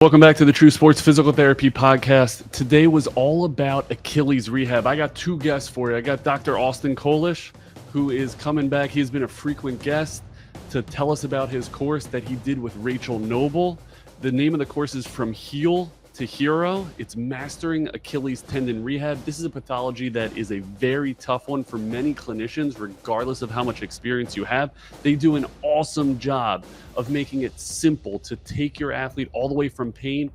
Welcome back to the True Sports Physical Therapy Podcast. Today was all about Achilles rehab. I got two guests for you. I got Dr. Austin Colish, who is coming back. He's been a frequent guest to tell us about his course that he did with Rachel Knobel. The name of the course is From Heel to Hero. It's Mastering Achilles Tendon Rehab. This is a pathology that is a very tough one for many clinicians, regardless of how much experience you have. They do an awesome job of making it simple to take your athlete all the way from pain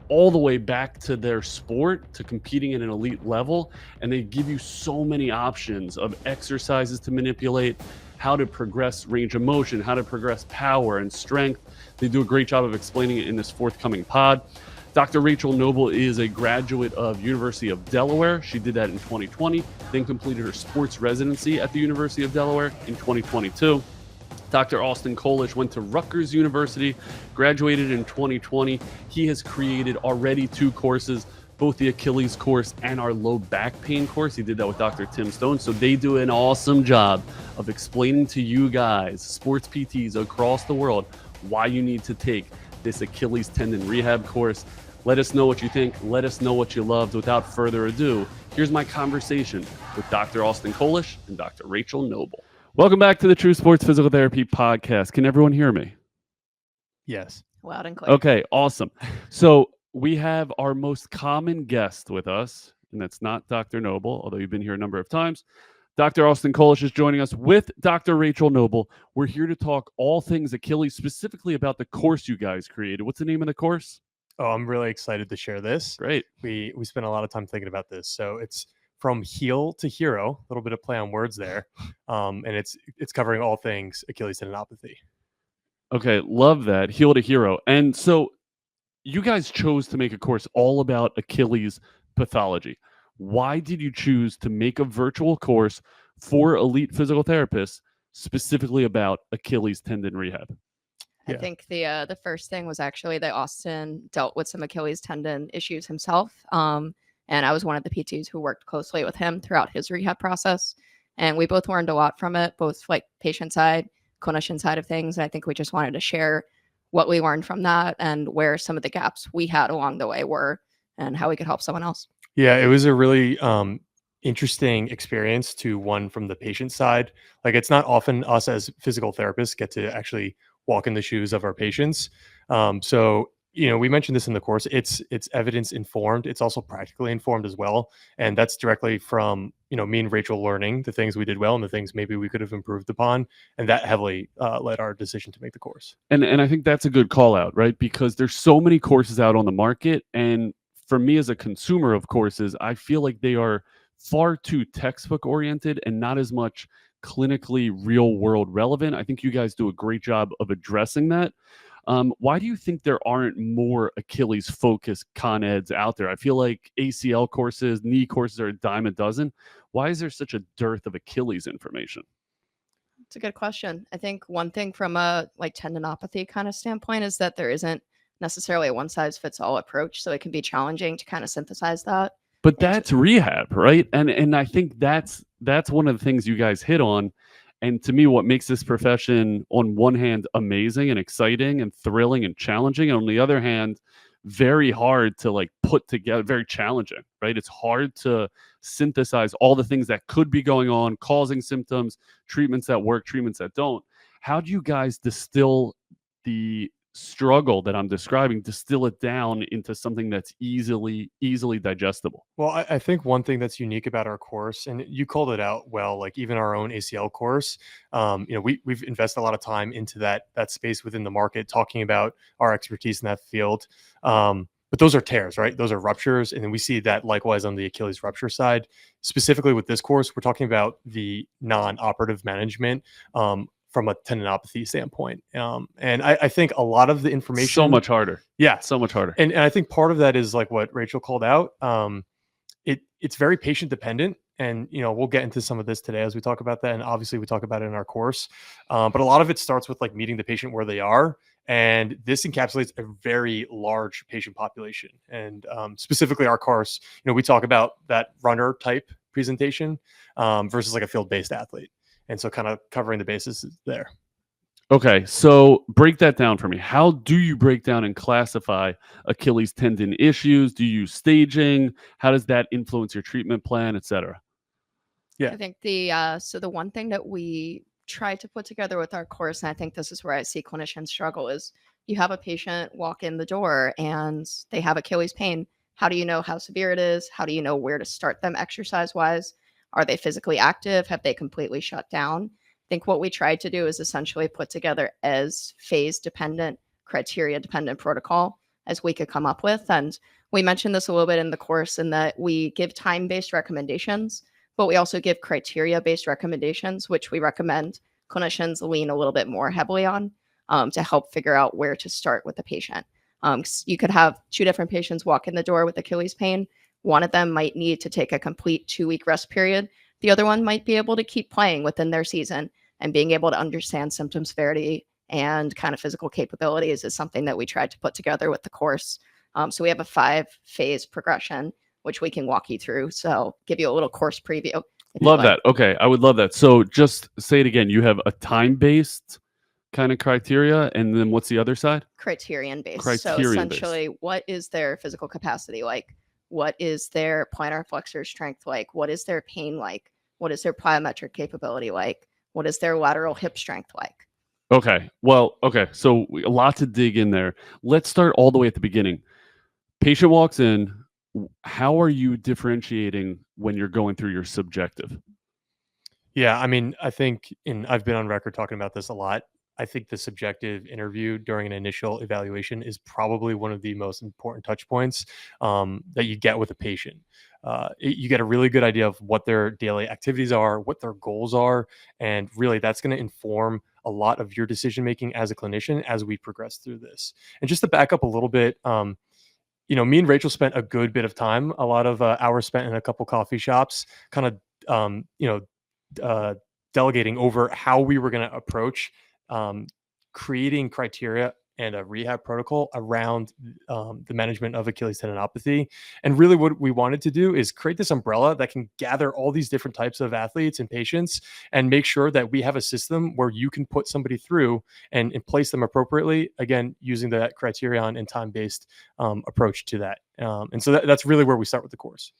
all the way back to their sport, to competing at an elite level. And they give you so many options of exercises to manipulate, how to progress range of motion, how to progress power and strength. They do a great job of explaining it in this forthcoming pod. Dr. Rachel Knobel is a graduate of University of Delaware. She did that in 2020, then completed her sports residency at the University of Delaware in 2022. Dr. Austin Colish went to Rutgers University, graduated in 2020. He has created already two courses, both the Achilles course and our low back pain course. He did that with Dr. Tim Stone. So they do an awesome job of explaining to you guys, sports PTs across the world, why you need to take this Achilles tendon rehab course. Let us know what you think. Let us know what you loved. Without further ado, here's my conversation with Dr. Austin Colish and Dr. Rachel Knobel. Welcome back to the True Sports Physical Therapy Podcast. Can everyone hear me? Yes. Loud and clear. Okay, awesome. So we have our most common guest with us, and that's not Dr. Knobel, although you've been here a number of times. Dr. Austin Colish is joining us with Dr. Rachel Knobel. We're here to talk all things Achilles, specifically about the course you guys created. What's the name of the course? Oh, I'm really excited to share this. Great. We spent a lot of time thinking about this. So it's From Heel to Hero, a little bit of play on words there. And it's covering all things Achilles tendinopathy. Okay, love that. Heel to Hero. And so you guys chose to make a course all about Achilles pathology. Why did you choose to make a virtual course for elite physical therapists specifically about Achilles tendon rehab? I think the first thing was actually that Austin dealt with some Achilles tendon issues himself. And I was one of the PTs who worked closely with him throughout his rehab process. And we both learned a lot from it, both like patient side, clinician side of things. And I think we just wanted to share what we learned from that and where some of the gaps we had along the way were and how we could help someone else. Yeah, it was a really interesting experience to one from the patient side. Like, it's not often us as physical therapists get to actually walk in the shoes of our patients. So, we mentioned this in the course. It's evidence informed. It's also practically informed as well. And that's directly from, me and Rachel learning the things we did well and the things maybe we could have improved upon. And that heavily led our decision to make the course. And I think that's a good call out, right? Because there's so many courses out on the market. And for me as a consumer of courses, I feel like they are far too textbook oriented and not as much clinically real world relevant. I think you guys do a great job of addressing that. Why do you think there aren't more Achilles focused con eds out there? I feel like ACL courses, knee courses are a dime a dozen. Why is there such a dearth of Achilles information? It's a good question. I think one thing from a tendinopathy kind of standpoint is that there isn't necessarily a one size fits all approach. So it can be challenging to kind of synthesize that. But that's rehab, right? And I think that's one of the things you guys hit on. And to me, what makes this profession, on one hand, amazing and exciting and thrilling and challenging, and on the other hand, very hard to put together, very challenging, right? It's hard to synthesize all the things that could be going on, causing symptoms, treatments that work, treatments that don't. How do you guys distill the struggle that I'm describing, distill it down into something that's easily digestible? Well, I think one thing that's unique about our course, and you called it out well, like even our own ACL course, we've invested a lot of time into that space within the market, talking about our expertise in that field. But those are tears, right? Those are ruptures. And then we see that likewise on the Achilles rupture side. Specifically with this course, we're talking about the non-operative management from a tendinopathy standpoint. And I think a lot of the information... So much harder. Yeah. So much harder. And I think part of that is like what Rachel called out. It's very patient dependent. And, we'll get into some of this today as we talk about that. And obviously we talk about it in our course. But a lot of it starts with meeting the patient where they are. And this encapsulates a very large patient population. And specifically our course, we talk about that runner type presentation versus a field-based athlete. And so kind of covering the bases there. Okay, so break that down for me. How do you break down and classify Achilles tendon issues? Do you use staging? How does that influence your treatment plan, et cetera? Yeah. I think so the one thing that we try to put together with our course, and I think this is where I see clinicians struggle, is you have a patient walk in the door and they have Achilles pain. How do you know how severe it is? How do you know where to start them exercise wise? Are they physically active? Have they completely shut down? I think what we tried to do is essentially put together as phase dependent, criteria dependent protocol as we could come up with. And we mentioned this a little bit in the course in that we give time based recommendations, but we also give criteria based recommendations, which we recommend clinicians lean a little bit more heavily on to help figure out where to start with the patient. 'Cause you could have two different patients walk in the door with Achilles pain. One of them might need to take a complete 2 week rest period. The other one might be able to keep playing within their season, and being able to understand symptom severity and kind of physical capabilities is something that we tried to put together with the course. So we have a 5 phase progression which we can walk you through. So give you a little course preview if you'd Love like. that. Okay, I would love that. So just say it again. You have a time-based kind of criteria, and then what's the other side? Criterion based. So Criterion based. essentially, what is their physical capacity like? What is their plantar flexor strength like? What is their pain like? What is their plyometric capability like? What is their lateral hip strength like? Okay. Well, okay. So a lot to dig in there. Let's start all the way at the beginning. Patient walks in. How are you differentiating when you're going through your subjective? Yeah, I mean, I think, and I've been on record talking about this a lot. I think the subjective interview during an initial evaluation is probably one of the most important touch points that you get with a patient. You get a really good idea of what their daily activities are, what their goals are, and really that's going to inform a lot of your decision making as a clinician as we progress through this. And just to back up a little bit, me and Rachel spent a good bit of time, a lot of hours spent in a couple coffee shops, kind of, um, you know, uh, delegating over how we were going to approach um, creating criteria and a rehab protocol around the management of Achilles tendinopathy. And really, what we wanted to do is create this umbrella that can gather all these different types of athletes and patients and make sure that we have a system where you can put somebody through and place them appropriately, again, using that criterion and time based approach to that. And so that's really where we start with the course.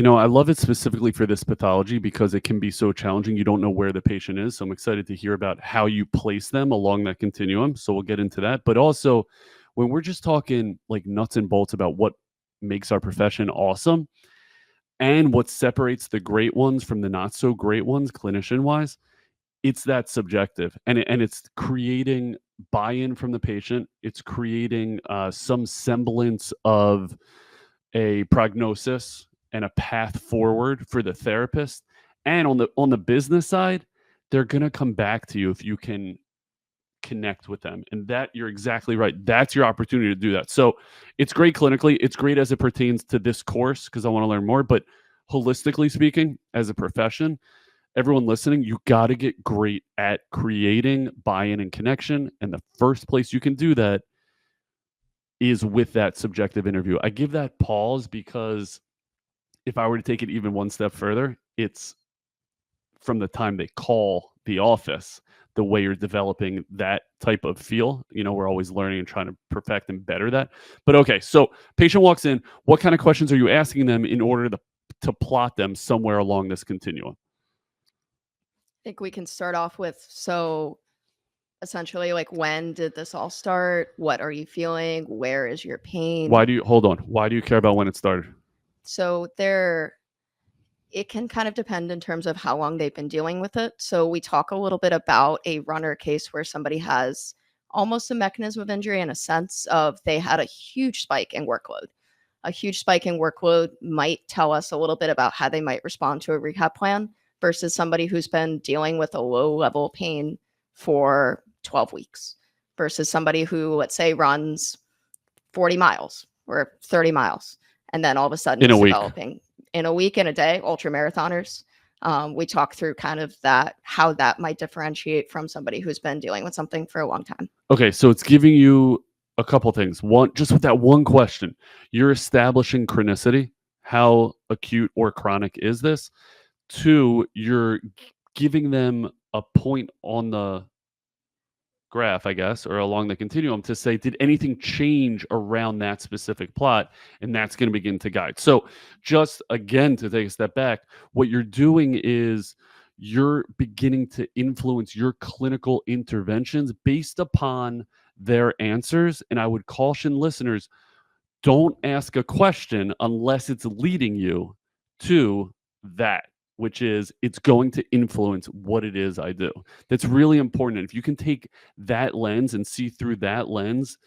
I love it specifically for this pathology because it can be so challenging. You don't know where the patient is. So I'm excited to hear about how you place them along that continuum. So we'll get into that. But also, when we're just talking like nuts and bolts about what makes our profession awesome and what separates the great ones from the not so great ones, clinician wise, it's that subjective, and it's creating buy-in from the patient. It's creating some semblance of a prognosis and a path forward for the therapist. And on the business side, they're going to come back to you if you can connect with them. And that, you're exactly right. That's your opportunity to do that. So it's great clinically. It's great as it pertains to this course because I want to learn more. But holistically speaking, as a profession, everyone listening, you got to get great at creating buy-in and connection. And the first place you can do that is with that subjective interview. I give that pause because if I were to take it even one step further, it's from the time they call the office, the way you're developing that type of feel. We're always learning and trying to perfect and better that. But okay, so patient walks in. What kind of questions are you asking them in order to plot them somewhere along this continuum? I think we can start off with essentially like when did this all start? What are you feeling? Where is your pain? Hold on? Why do you care about when it started? So it can kind of depend in terms of how long they've been dealing with it. So we talk a little bit about a runner case where somebody has almost a mechanism of injury in a sense of they had a huge spike in workload. A huge spike in workload might tell us a little bit about how they might respond to a rehab plan versus somebody who's been dealing with a low level pain for 12 weeks versus somebody who, let's say, runs 40 miles or 30 miles and then all of a sudden In a is week. developing in a week, in a day, ultra marathoners. We talk through kind of how that might differentiate from somebody who's been dealing with something for a long time. Okay, so it's giving you a couple things. One, just with that one question, you're establishing chronicity. How acute or chronic is this? Two, you're giving them a point on the graph, I guess, or along the continuum to say, did anything change around that specific plot? And that's going to begin to guide. So, just again, to take a step back, what you're doing is you're beginning to influence your clinical interventions based upon their answers. And I would caution listeners, don't ask a question unless it's leading you to that, which is it's going to influence what it is I do. That's really important. And if you can take that lens and see through that lens,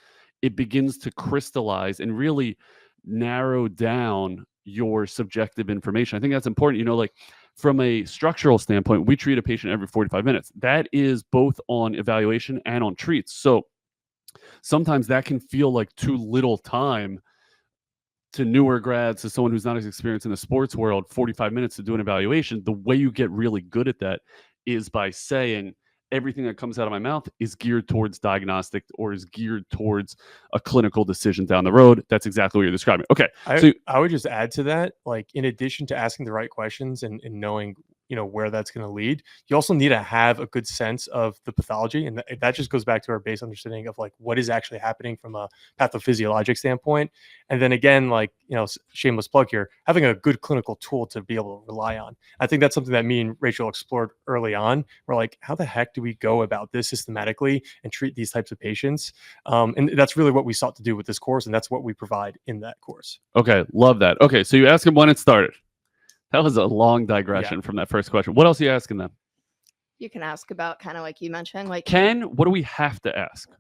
it begins to crystallize and really narrow down your subjective information. I think that's important. You know, like from a structural standpoint, we treat a patient every 45 minutes. That is both on evaluation and on treats. So sometimes that can feel like too little time to newer grads, to someone who's not as experienced in the sports world. 45 minutes to do an evaluation. The way you get really good at that is by saying everything that comes out of my mouth is geared towards diagnostic or is geared towards a clinical decision down the road. That's exactly what you're describing. Okay. I would just add to that, like in addition to asking the right questions and knowing, you know, where that's going to lead, you also need to have a good sense of the pathology. And that just goes back to our base understanding of like what is actually happening from a pathophysiologic standpoint. And then again, like, you know, shameless plug here, having a good clinical tool to be able to rely on. I think that's something that me and Rachel explored early on. We're like, how the heck do we go about this systematically and treat these types of patients? And that's really what we sought to do with this course. And that's what we provide in that course. Okay. Love that. Okay. So you ask them when it started. That was a long digression from that first question. What else are you asking them? You can ask about kind of like you mentioned, like what do we have to ask?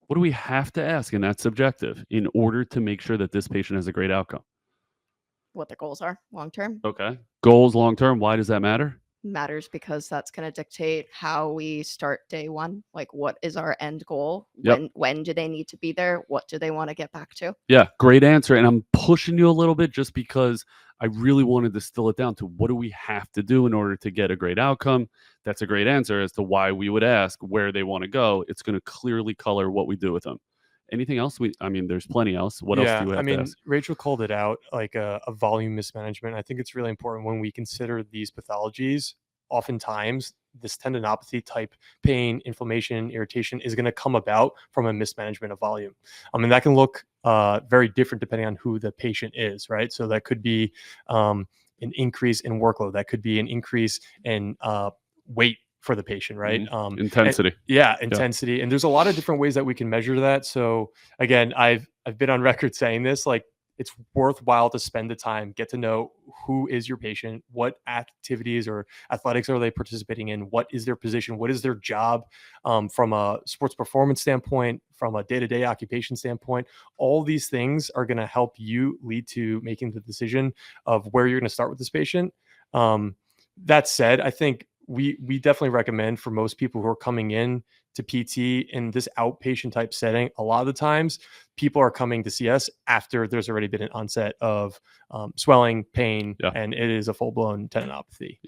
What do we have to ask? And that's subjective in order to make sure that this patient has a great outcome. what the goals are long term. Okay. Goals long term. Why does that matter? Matters because that's going to dictate how we start day one. Like, what is our end goal? Yep. When do they need to be there? What do they want to get back to? Yeah, great answer. And I'm pushing you a little bit just because I really want to distill it down to what do we have to do in order to get a great outcome. That's a great answer as to why we would ask where they want to go. It's going to clearly color what we do with them. Anything else? There's plenty else. What else do you have to ask? Rachel called it out like a volume mismanagement. I think it's really important when we consider these pathologies. Oftentimes, this tendinopathy type pain, inflammation, irritation is going to come about from a mismanagement of volume. And that can look very different depending on who the patient is, right? So that could be an increase in workload. That could be an increase in weight for the patient, right? Intensity. Intensity. Yeah. And there's a lot of different ways that we can measure that. So again, I've been on record saying this, like it's worthwhile to spend the time, get to know who is your patient, what activities or athletics are they participating in, what is their position, what is their job from a sports performance standpoint, from a day-to-day occupation standpoint. All these things are going to help you lead to making the decision of where you're going to start with this patient. That said, I think we definitely recommend for most people who are coming in to PT in this outpatient type setting, a lot of the times people are coming to see us after there's already been an onset of swelling, pain, and it is a full-blown tendinopathy.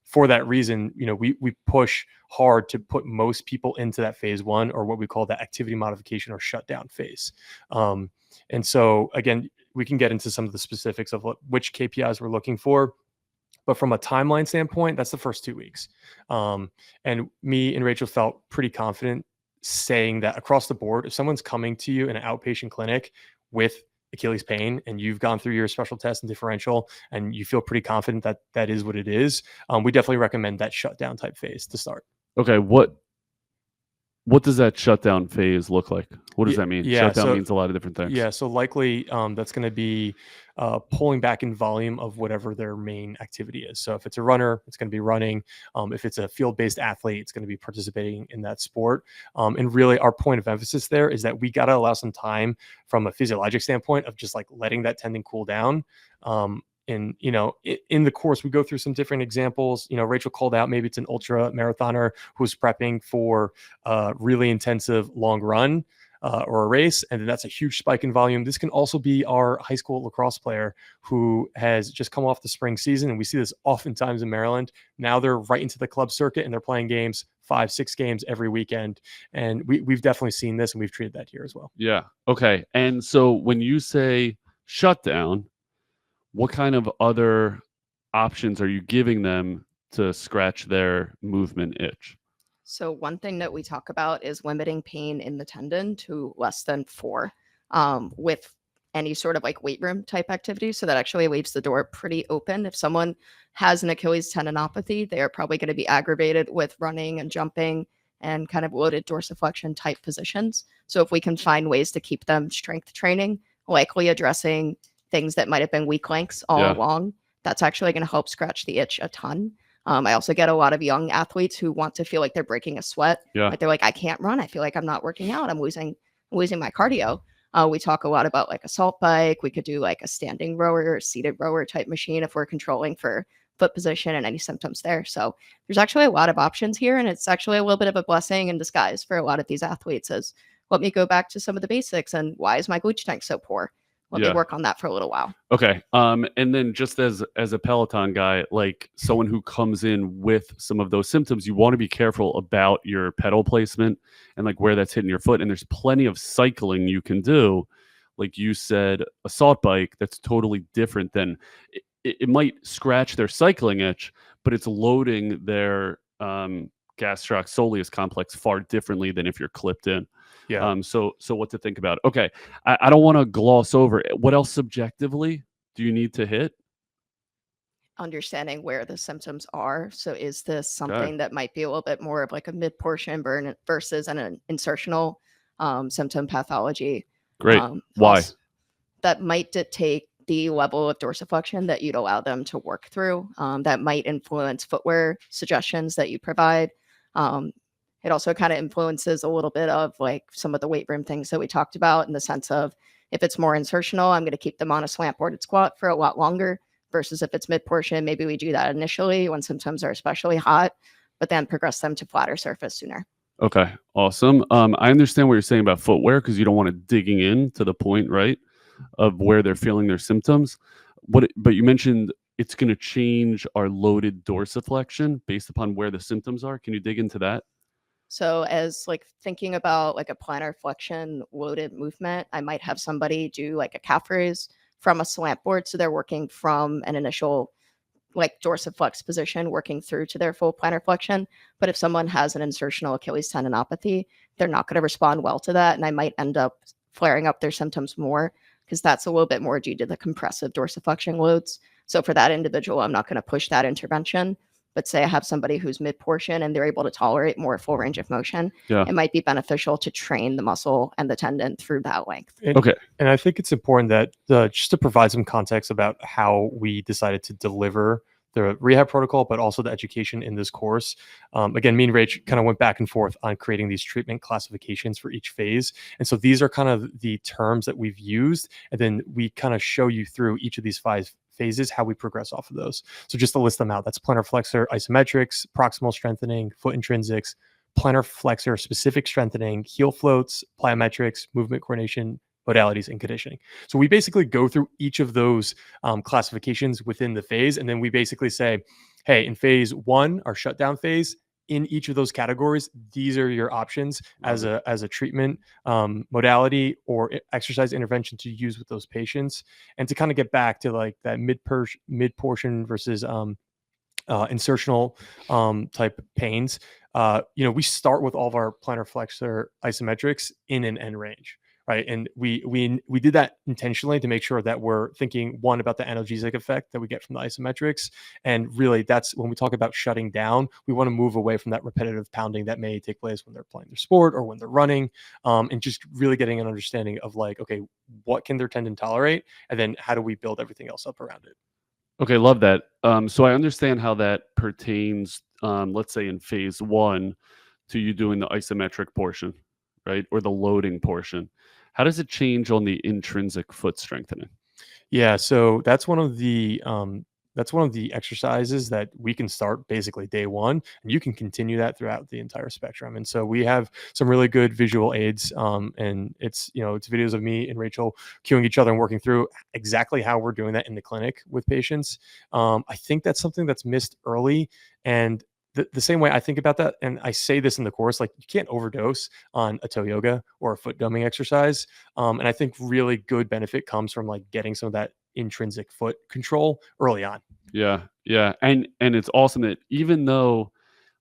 For that reason, you know, we push hard to put most people into that phase one, or what we call that activity modification or shutdown phase. And so again, we can get into some of the specifics of which KPIs we're looking for. But from a timeline standpoint, that's the first 2 weeks. And me and Rachel felt pretty confident saying that across the board, if someone's coming to you in an outpatient clinic with Achilles pain and you've gone through your special test and differential and you feel pretty confident that that is what it is, we definitely recommend that shutdown type phase to start. Okay. What does that shutdown phase look like? What does that mean? Shutdown means a lot of different things. Yeah. So likely that's going to be pulling back in volume of whatever their main activity is. So if it's a runner, it's going to be running. If it's a field-based athlete, it's going to be participating in that sport. And really our point of emphasis there is that we got to allow some time from a physiologic standpoint of just like letting that tendon cool down. And, you know, in the course, we go through some different examples. You know, Rachel called out, maybe it's an ultra marathoner who's prepping for a really intensive long run or a race. And then that's a huge spike in volume. This can also be our high school lacrosse player who has just come off the spring season. And we see this oftentimes in Maryland. Now they're right into the club circuit and they're playing games, 5-6 games every weekend. And we've definitely seen this and we've treated that here as well. Yeah. Okay. And so when you say shutdown, what kind of other options are you giving them to scratch their movement itch? So one thing that we talk about is limiting pain in the tendon to less than 4 with any sort of like weight room type activity. So that actually leaves the door pretty open. If someone has an Achilles tendinopathy, they are probably going to be aggravated with running and jumping and kind of loaded dorsiflexion type positions. So if we can find ways to keep them strength training, likely addressing things that might have been weak links all along, that's actually going to help scratch the itch a ton. I also get a lot of young athletes who want to feel like they're breaking a sweat. Like they're like, I can't run. I feel like I'm not working out. I'm losing my cardio. We talk a lot about like a salt bike. We could do like a standing rower or seated rower type machine if we're controlling for foot position and any symptoms there. So there's actually a lot of options here. And it's actually a little bit of a blessing in disguise for a lot of these athletes is let me go back to some of the basics. And why is my glute strength so poor? Let me work on that for a little while. Okay. And then just as a Peloton guy, like someone who comes in with some of those symptoms, you want to be careful about your pedal placement and like where that's hitting your foot. And there's plenty of cycling you can do. Like you said, a salt bike, that's totally different than it might scratch their cycling itch, but it's loading their gastroc soleus complex far differently than if you're clipped in. So what to think about? Okay, I don't want to gloss over it. What else subjectively do you need to hit? Understanding where the symptoms are. So is this something that might be a little bit more of like a mid-portion burn versus an insertional symptom pathology? Great. Why? That might dictate the level of dorsiflexion that you'd allow them to work through. That might influence footwear suggestions that you provide. It also kind of influences a little bit of like some of the weight room things that we talked about in the sense of if it's more insertional, I'm going to keep them on a slant boarded squat for a lot longer versus if it's mid portion, maybe we do that initially when symptoms are especially hot, but then progress them to flatter surface sooner. Okay, awesome. I understand what you're saying about footwear because you don't want it digging in to the point, right, of where they're feeling their symptoms. But you mentioned it's going to change our loaded dorsiflexion based upon where the symptoms are. Can you dig into that? So as like thinking about like a plantar flexion loaded movement, I might have somebody do like a calf raise from a slant board. So they're working from an initial like dorsiflex position, working through to their full plantar flexion. But if someone has an insertional Achilles tendinopathy, they're not going to respond well to that. And I might end up flaring up their symptoms more because that's a little bit more due to the compressive dorsiflexion loads. So for that individual, I'm not going to push that intervention. But say I have somebody who's mid portion and they're able to tolerate more full range of motion, it might be beneficial to train the muscle and the tendon through that length. And I think it's important that just to provide some context about how we decided to deliver the rehab protocol, but also the education in this course. Again, me and Rach kind of went back and forth on creating these treatment classifications for each phase. And so these are kind of the terms that we've used. And then we kind of show you through each of these 5 phases, how we progress off of those. So just to list them out, that's plantar flexor isometrics, proximal strengthening, foot intrinsics, plantar flexor specific strengthening, heel floats, plyometrics, movement coordination, modalities, and conditioning. So we basically go through each of those classifications within the phase. And then we basically say, hey, in phase 1, our shutdown phase, in each of those categories, these are your options as a treatment modality or exercise intervention to use with those patients. And to kind of get back to like that mid portion versus insertional type pains, we start with all of our plantar flexor isometrics in an end range. Right. And we did that intentionally to make sure that we're thinking, one, about the analgesic effect that we get from the isometrics. And really, that's when we talk about shutting down, we want to move away from that repetitive pounding that may take place when they're playing their sport or when they're running, and just really getting an understanding of like, okay, what can their tendon tolerate? And then how do we build everything else up around it? Okay, love that. So I understand how that pertains, let's say in phase 1 to you doing the isometric portion, right? Or the loading portion. How does it change on the intrinsic foot strengthening? Yeah, so that's one of the exercises that we can start basically day 1, and you can continue that throughout the entire spectrum. And so we have some really good visual aids, and it's videos of me and Rachel cueing each other and working through exactly how we're doing that in the clinic with patients. I think that's something that's missed early, and the same way I think about that, and I say this in the course, like you can't overdose on a toe yoga or a foot dumbing exercise. And I think really good benefit comes from like getting some of that intrinsic foot control early on. Yeah. And it's awesome that even though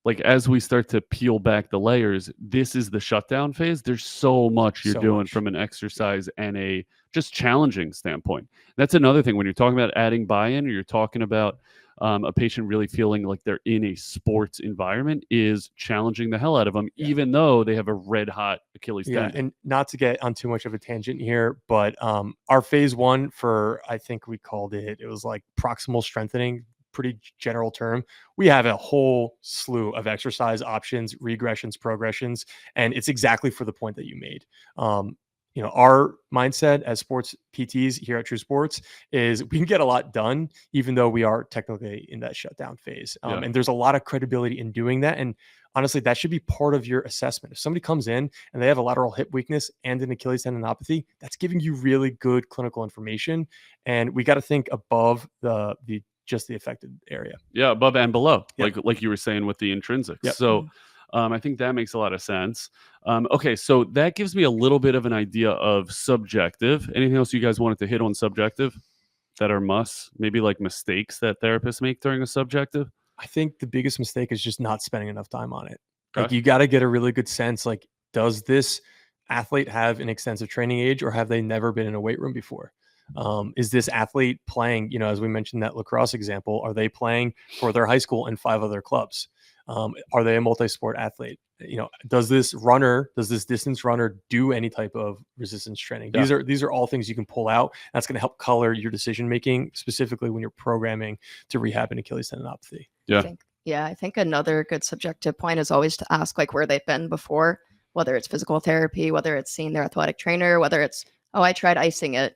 like as we start to peel back the layers, this is the shutdown phase. There's so much you're So doing much. from an exercise and a just challenging standpoint. That's another thing when you're talking about adding buy-in, or you're talking about a patient really feeling like they're in a sports environment, is challenging the hell out of them, Yeah. even though they have a red hot Achilles tendon. And not to get on too much of a tangent here, but our phase one for, I think we called it was like proximal strengthening, pretty general term. We have a whole slew of exercise options, regressions, progressions, and it's exactly for the point that you made. Our mindset as sports PTs here at True Sports is we can get a lot done, even though we are technically in that shutdown phase. Yeah. And there's a lot of credibility in doing that. And honestly, that should be part of your assessment. If somebody comes in and they have a lateral hip weakness and an Achilles tendinopathy, that's giving you really good clinical information. And we got to think above the just the affected area. Yeah, above and below, Yep. like you were saying with the intrinsics. Yep. So I think that makes a lot of sense. Okay, so that gives me a little bit of an idea of subjective. Anything else you guys wanted to hit on subjective that are musts? Maybe like mistakes that therapists make during a subjective? I think the biggest mistake is just not spending enough time on it. Like Okay. you got to get a really good sense. Like, does this athlete have an extensive training age, or have they never been in a weight room before? Is this athlete playing, as we mentioned that lacrosse example, are they playing for their high school and 5 other clubs? Are they a multi-sport athlete? Does this distance runner do any type of resistance training? Yeah. These are all things you can pull out. That's going to help color your decision making, specifically when you're programming to rehab an Achilles tendinopathy. Yeah. I think another good subjective point is always to ask like where they've been before, whether it's physical therapy, whether it's seeing their athletic trainer, whether it's, oh, I tried icing it,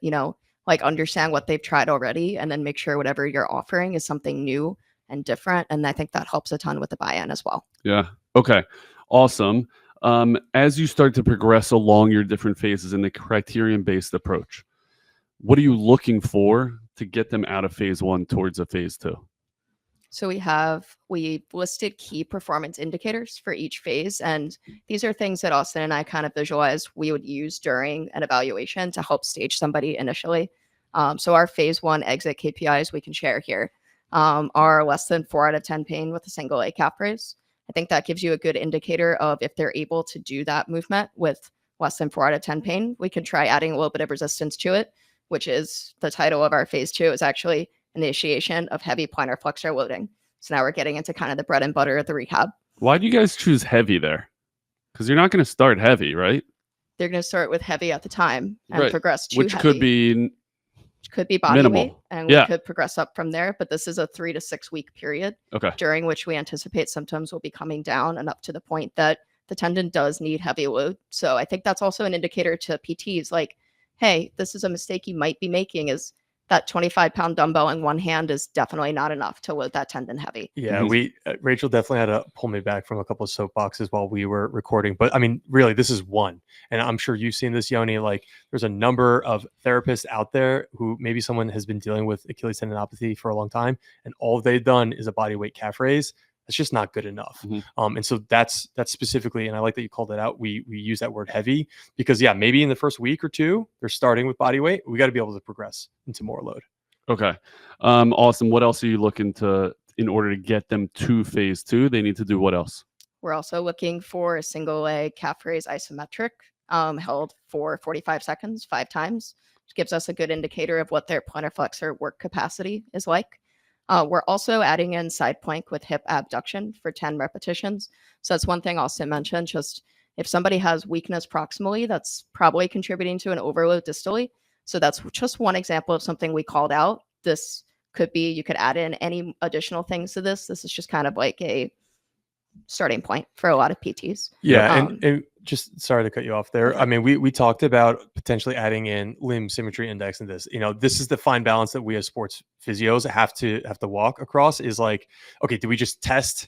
like understand what they've tried already, and then make sure whatever you're offering is something new and different. And I think that helps a ton with the buy-in as well. Yeah. Okay. Awesome. As you start to progress along your different phases in the criterion-based approach, what are you looking for to get them out of phase one towards a phase two? So we listed key performance indicators for each phase. And these are things that Austin and I kind of visualized we would use during an evaluation to help stage somebody initially. So our phase one exit KPIs we can share here are less than 4 out of 10 pain with a single leg calf raise. I think that gives you a good indicator of if they're able to do that movement with less than 4 out of 10 pain. We can try adding a little bit of resistance to it, which is the title of our phase two, is actually initiation of heavy plantar flexor loading. So now we're getting into kind of the bread and butter of the rehab. Why do you guys choose heavy there? Because you're not going to start heavy, right? They're going to start with heavy at the time and Right. progress to Which heavy. could be body minimal. weight, and Yeah. we could progress up from there. But this is a 3 to 6 week period okay. during which we anticipate symptoms will be coming down and up to the point that the tendon does need heavy load. So I think that's also an indicator to PTs like, hey, this is a mistake you might be making, is that 25-pound dumbbell in one hand is definitely not enough to load that tendon heavy. Yeah, Mhm. Rachel definitely had to pull me back from a couple of soapboxes while we were recording. But I mean, really, this is one. And I'm sure you've seen this, Yoni. Like, there's a number of therapists out there who maybe someone has been dealing with Achilles tendinopathy for a long time, and all they've done is a body weight calf raise. That's just not good enough. Mhm. And so that's specifically, and I like that you called it out. We use that word heavy because, yeah, maybe in the first week or two, they're starting with body weight. We got to be able to progress into more load. Okay. Awesome. What else are you looking to, in order to get them to phase two? They need to do what else? We're also looking for a single leg calf raise isometric held for 45 seconds, 5 times, which gives us a good indicator of what their plantar flexor work capacity is like. We're also adding in side plank with hip abduction for 10 repetitions. So that's one thing Austin mentioned. Just if somebody has weakness proximally, that's probably contributing to an overload distally. So that's just one example of something we called out. This could be, you could add in any additional things to this. This is just kind of like a starting point for a lot of PTs. Yeah, and just sorry to cut you off there. Okay. I mean, we talked about potentially adding in limb symmetry index in this. This is the fine balance that we as sports physios have to walk across. Is like, okay, do we just test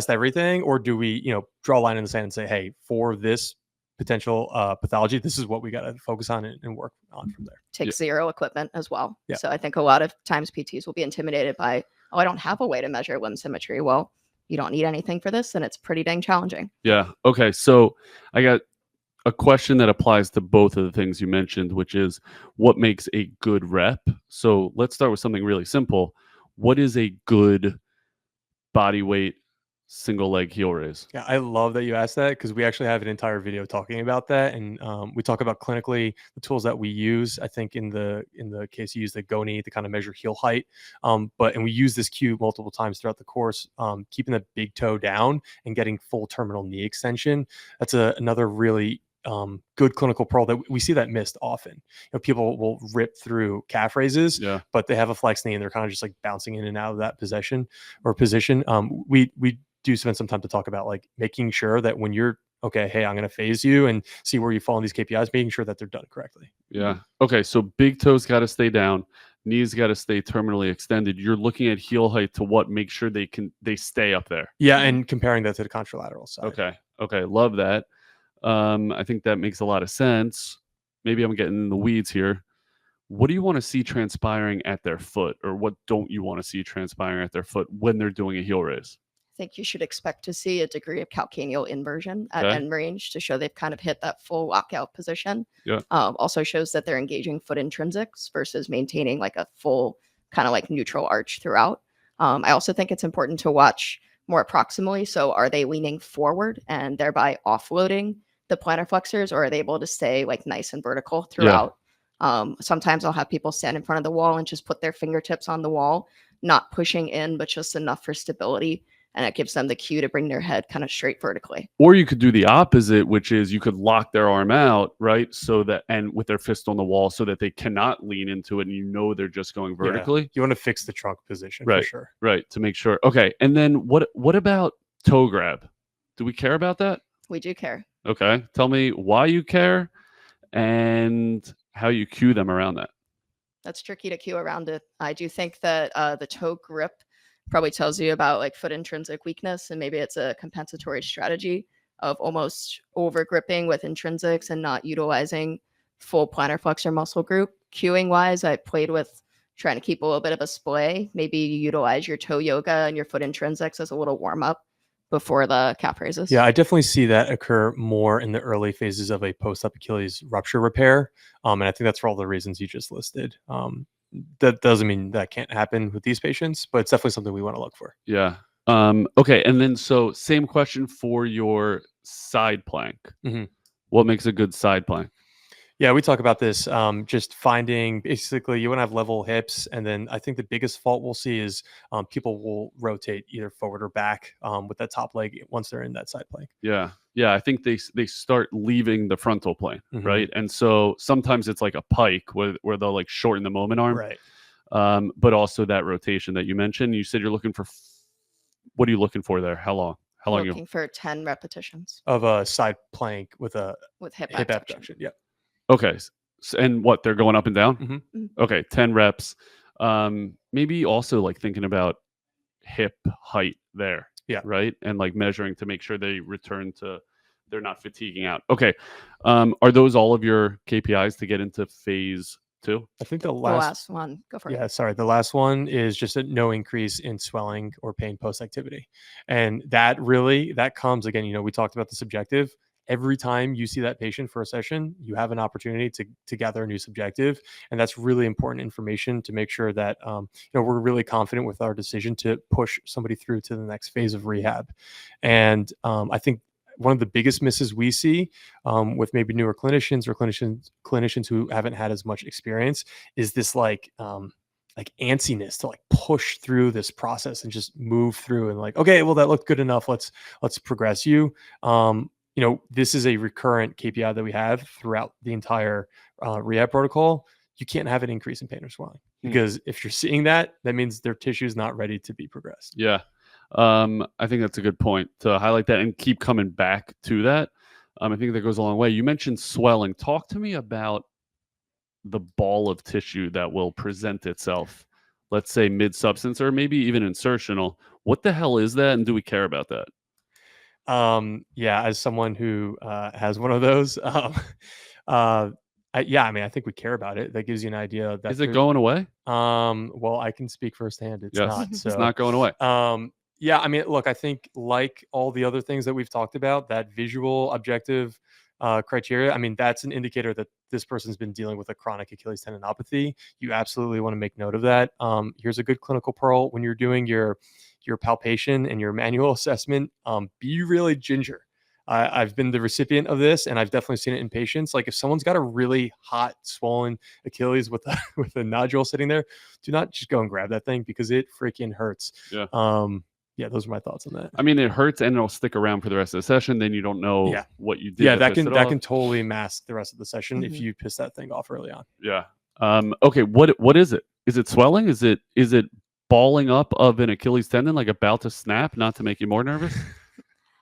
everything, or do we draw a line in the sand and say, hey, for this potential pathology, this is what we got to focus on and work on from there. Take zero equipment as well. Yeah. So I think a lot of times PTs will be intimidated by, oh, I don't have a way to measure limb symmetry. Well, you don't need anything for this, and it's pretty dang challenging. Yeah. Okay. So I got a question that applies to both of the things you mentioned, which is what makes a good rep. So let's start with something really simple. What is a good body weight single leg heel raise? Yeah, I love that you asked that because we actually have an entire video talking about that, and we talk about clinically the tools that we use. I think in the case you use the Goni to kind of measure heel height, and we use this cue multiple times throughout the course, keeping the big toe down and getting full terminal knee extension. That's another really good clinical pearl that we see that missed often. You know, people will rip through calf raises, Yeah. but they have a flex knee and they're kind of just like bouncing in and out of that position. We do spend some time to talk about like making sure that when you're okay, hey, I'm going to phase you and see where you fall in these KPIs, making sure that they're done correctly. Yeah. Okay. So big toes got to stay down. Knees got to stay terminally extended. You're looking at heel height to what? Make sure they stay up there. Yeah, and comparing that to the contralateral side. Okay. Okay. Love that. I think that makes a lot of sense. Maybe I'm getting in the weeds here. What do you want to see transpiring at their foot, or what don't you want to see transpiring at their foot when they're doing a heel raise? I think you should expect to see a degree of calcaneal inversion at Okay. end range to show they've kind of hit that full lockout position. Yeah. Also shows that they're engaging foot intrinsics versus maintaining like a full kind of like neutral arch throughout. I also think it's important to watch more proximally. So are they leaning forward and thereby offloading the plantar flexors, or are they able to stay like nice and vertical throughout? Sometimes I'll have people stand in front of the wall and just put their fingertips on the wall, not pushing in, but just enough for stability. And it gives them the cue to bring their head kind of straight vertically. Or you could do the opposite, which is you could lock their arm out, right? So that, and with their fist on the wall so that they cannot lean into it and you know they're just going vertically. Yeah. You want to fix the trunk position right, for sure. Right, to make sure. Okay, and then what about toe grab? Do we care about that? We do care. Okay, tell me why you care and how you cue them around that. That's tricky to cue around it. I do think that the toe grip probably tells you about like foot intrinsic weakness, and maybe it's a compensatory strategy of almost over gripping with intrinsics and not utilizing full plantar flexor muscle group. Cueing wise, I played with trying to keep a little bit of a splay. Maybe you utilize your toe yoga and your foot intrinsics as a little warm up before the calf raises. Yeah, I definitely see that occur more in the early phases of a post-op Achilles rupture repair. And I think that's for all the reasons you just listed. That doesn't mean that can't happen with these patients, but it's definitely something we want to look for. Yeah. Okay, and then so same question for your side plank. Mm-hmm. What makes a good side plank? Yeah, we talk about this. Just finding basically you want to have level hips, and then I think the biggest fault we'll see is people will rotate either forward or back with that top leg once they're in that side plank. Yeah, yeah. I think they start leaving the frontal plane, Mm-hmm. right? And so sometimes it's like a pike where they'll like shorten the moment arm, right? But also that rotation that you mentioned. You said you're looking for. What are you looking for there? How long? How long? Looking for 10 repetitions of a side plank with hip abduction. Yeah. Okay. And what, they're going up and down? Mm-hmm. Okay. 10 reps. Maybe also like thinking about hip height there. Yeah. Right. And like measuring to make sure they return to, they're not fatiguing out. Okay. Are those all of your KPIs to get into phase 2? I think the last one. Go for it. Yeah, sorry. The last one is just no increase in swelling or pain post activity. And that comes again, we talked about the subjective. Every time you see that patient for a session, you have an opportunity to gather a new subjective. And that's really important information to make sure that, we're really confident with our decision to push somebody through to the next phase of rehab. And I think one of the biggest misses we see with maybe newer clinicians or clinicians who haven't had as much experience is this like antsiness to like push through this process and just move through and like, okay, well, that looked good enough. Let's progress you. This is a recurrent KPI that we have throughout the entire rehab protocol. You can't have an increase in pain or swelling because if you're seeing that means their tissue is not ready to be progressed. Yeah. I think that's a good point to highlight that and keep coming back to that. I think that goes a long way. You mentioned swelling. Talk to me about the ball of tissue that will present itself, let's say mid-substance or maybe even insertional. What the hell is that, and do we care about that? Yeah, as someone who has one of those, I think we care about it. That gives you an idea. That is it going away? Well, I can speak firsthand. It's not. So, it's not going away. Yeah, I mean, look, I think like all the other things that we've talked about, that visual objective criteria, I mean, that's an indicator that this person's been dealing with a chronic Achilles tendinopathy. You absolutely want to make note of that. Here's a good clinical pearl when you're doing your your palpation and your manual assessment, be really ginger. I've been the recipient of this, and I've definitely seen it in patients. Like if someone's got a really hot, swollen Achilles with a, with a nodule sitting there, do not just go and grab that thing because it freaking hurts. Yeah. Yeah, those are my thoughts on that. I mean, it hurts and it'll stick around for the rest of the session. Then you don't know what you did. Yeah, to that piss can it that off. can totally mask the rest of the session if you piss that thing off early on. Yeah. Okay. What is it? Is it swelling? Is it balling up of an Achilles tendon, like about to snap? Not to make you more nervous.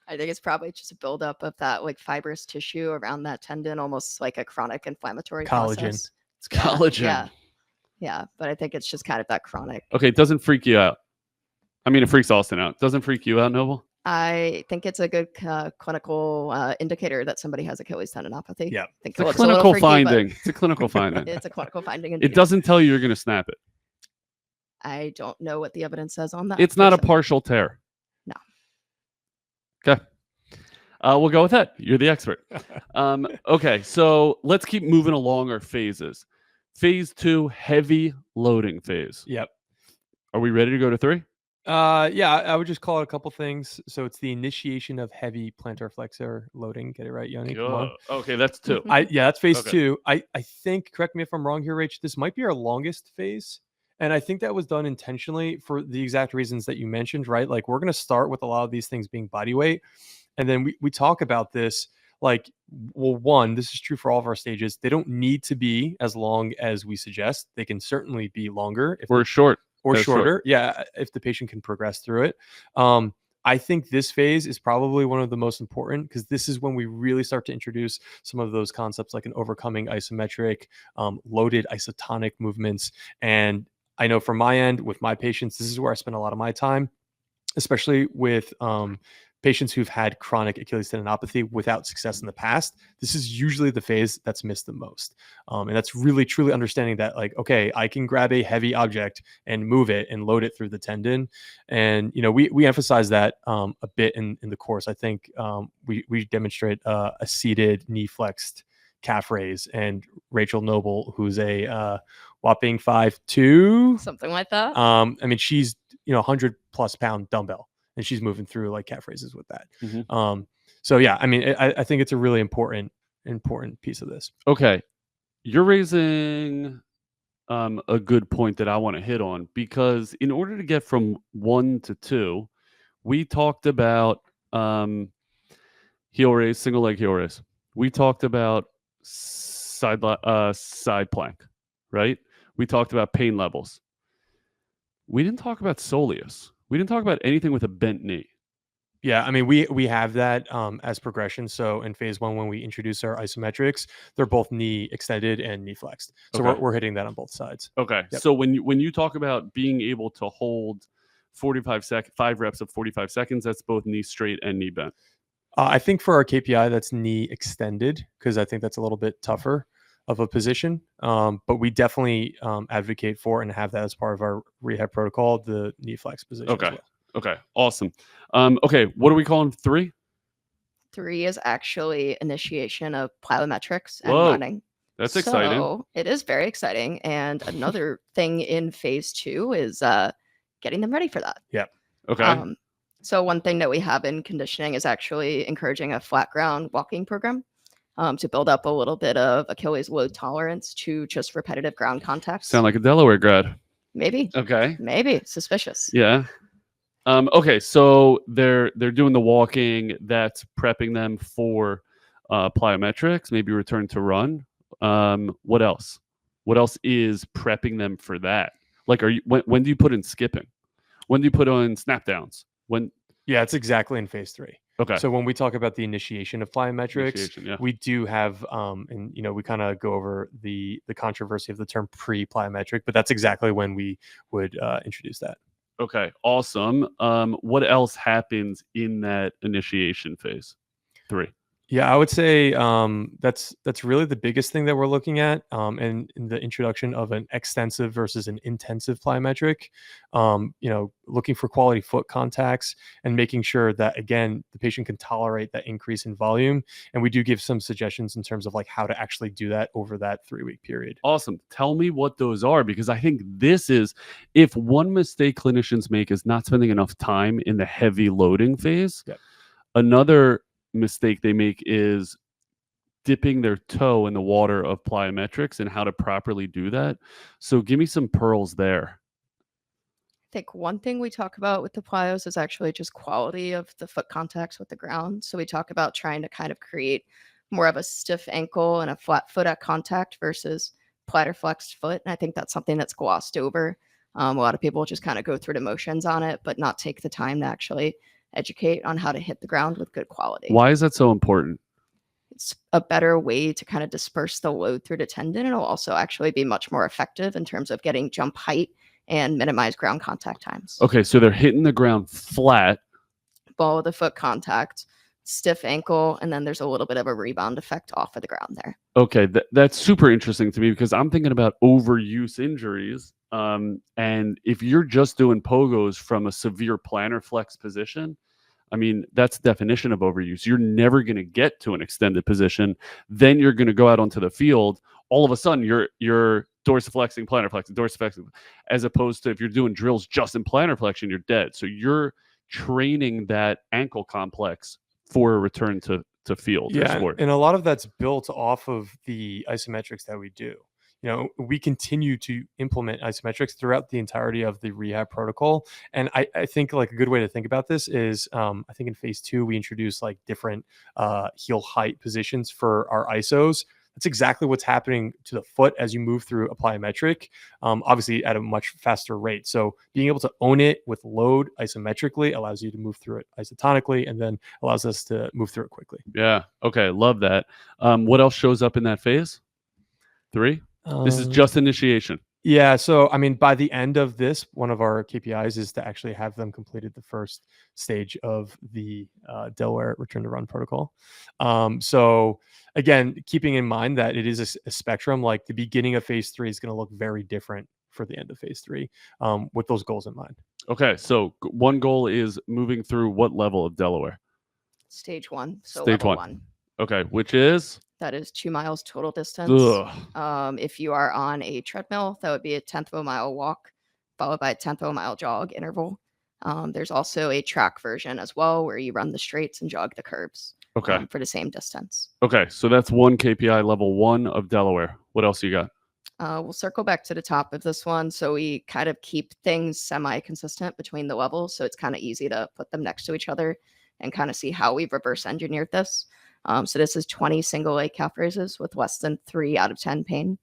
I think it's probably just a buildup of that like fibrous tissue around that tendon, almost like a chronic inflammatory Collagen. process. It's collagen. Yeah, but I think it's just kind of that chronic. Okay, it doesn't freak you out. I mean, it freaks Austin out. Doesn't freak you out, Knobel? I think it's a good clinical indicator that somebody has Achilles tendinopathy. Yeah, I think It's a looks clinical little freaky, but finding. It's a clinical finding. It's a clinical finding. It Indeed. doesn't tell you you're going to snap it. I don't know what the evidence says on that. It's not a personally. partial tear. No. Okay. We'll go with that. You're the expert. Okay, so let's keep moving along our phases. Phase 2, heavy loading phase. Yep. Are we ready to go to 3? Yeah, I would just call it a couple things. So it's the initiation of heavy plantar flexor loading. Get it right, Yoni? Come on. Okay, that's 2. That's phase Okay. 2. I think, correct me if I'm wrong here, Rach, this might be our longest phase. And I think that was done intentionally for the exact reasons that you mentioned, right? Like we're going to start with a lot of these things being body weight. And then we talk about this like, well, one, this is true for all of our stages. They don't need to be as long as we suggest. They can certainly be longer if We're short. or That's shorter. short. Yeah, if the patient can progress through it. I think this phase is probably one of the most important because this is when we really start to introduce some of those concepts like an overcoming isometric, loaded isotonic movements. And I know from my end with my patients, this is where I spend a lot of my time, especially with patients who've had chronic Achilles tendinopathy without success in the past. This is usually the phase that's missed the most. And that's really truly understanding that like, okay, I can grab a heavy object and move it and load it through the tendon. And, you know, we emphasize that a bit in the course. I think we demonstrate a seated knee flexed calf raise, and Rachel Knobel, who's a whopping 5'2", something like that. I mean, she's, 100+ pound dumbbell, and she's moving through like calf raises with that. Mm-hmm. So yeah, I mean, I think it's a really important piece of this. Okay. You're raising a good point that I want to hit on, because in order to get from 1 to 2, we talked about heel raise, single leg heel raise. We talked about side plank, right? We talked about pain levels. We didn't talk about soleus. We didn't talk about anything with a bent knee. Yeah, I mean, we have that as progression. So in phase 1, when we introduce our isometrics, they're both knee extended and knee flexed. So Okay. we're hitting that on both sides. Okay. Yep. So when you talk about being able to hold 5 reps of 45 seconds, that's both knee straight and knee bent. I think for our KPI, that's knee extended, because I think that's a little bit tougher of a position. But we definitely advocate for and have that as part of our rehab protocol, the knee flex position. Okay. As well. Okay. Awesome. Okay. What are we calling 3? 3 is actually initiation of plyometrics and Whoa. running. That's exciting. So it is very exciting. And another thing in phase 2 is getting them ready for that. Yeah. Okay. So one thing that we have in conditioning is actually encouraging a flat ground walking program to build up a little bit of Achilles load tolerance to just repetitive ground contact. Sound like a Delaware grad. Maybe. Okay. Maybe. Suspicious. Yeah. Okay. So they're doing the walking. That's prepping them for plyometrics. Maybe return to run. What else? What else is prepping them for that? Like, when do you put in skipping? When do you put on snap downs? Yeah, it's exactly in phase 3. Okay. So when we talk about the initiation of plyometrics, we do have, and we kind of go over the controversy of the term pre-plyometric, but that's exactly when we would introduce that. Okay. Awesome. What else happens in that initiation phase 3? Yeah, I would say that's really the biggest thing that we're looking at, and in the introduction of an extensive versus an intensive plyometric. Looking for quality foot contacts and making sure that again the patient can tolerate that increase in volume. And we do give some suggestions in terms of like how to actually do that over that 3-week period. Awesome. Tell me what those are, because I think this is, if one mistake clinicians make is not spending enough time in the heavy loading phase. Yep. Another mistake they make is dipping their toe in the water of plyometrics and how to properly do that. So give me some pearls there. I think one thing we talk about with the plyos is actually just quality of the foot contacts with the ground. So we talk about trying to kind of create more of a stiff ankle and a flat foot at contact versus plantar flexed foot. And I think that's something that's glossed over. A lot of people just kind of go through the motions on it, but not take the time to actually educate on how to hit the ground with good quality. Why is that so important? It's a better way to kind of disperse the load through the tendon. It'll also actually be much more effective in terms of getting jump height and minimize ground contact times. Okay, so they're hitting the ground flat. Ball of the foot contact, stiff ankle, and then there's a little bit of a rebound effect off of the ground there. Okay, that's super interesting to me because I'm thinking about overuse injuries. And if you're just doing pogos from a severe plantar flex position, I mean, that's the definition of overuse. You're never going to get to an extended position. Then you're going to go out onto the field. All of a sudden, you're dorsiflexing, plantar flexing, dorsiflexing, as opposed to if you're doing drills just in plantar flexion, you're dead. So you're training that ankle complex for a return to field. Yeah, or sport. and a lot of that's built off of the isometrics that we do. We continue to implement isometrics throughout the entirety of the rehab protocol. And I think like a good way to think about this is I think in phase 2, we introduced like different heel height positions for our ISOs. That's exactly what's happening to the foot as you move through a plyometric, obviously at a much faster rate. So being able to own it with load isometrically allows you to move through it isotonically and then allows us to move through it quickly. Yeah. Okay. Love that. What else shows up in that phase? 3? This is just initiation. Yeah. So, I mean, by the end of this, one of our KPIs is to actually have them completed the first stage of the Delaware return to run protocol. So, again, keeping in mind that it is a spectrum, like the beginning of phase 3 is going to look very different for the end of phase 3 with those goals in mind. Okay. So, one goal is moving through what level of Delaware? Stage 1. So Stage level 1. 1. Okay. Which is? That is 2 miles total distance. If you are on a treadmill, that would be a 1/10 of a mile walk, followed by a 1/10 of a mile jog interval. There's also a track version as well, where you run the straights and jog the curves. Okay. For the same distance. Okay. So that's one KPI, level 1 of Delaware. What else you got? We'll circle back to the top of this one. So we kind of keep things semi-consistent between the levels. So it's kind of easy to put them next to each other and kind of see how we've reverse engineered this. So this is 20 single leg calf raises with less than 3 out of 10 pain.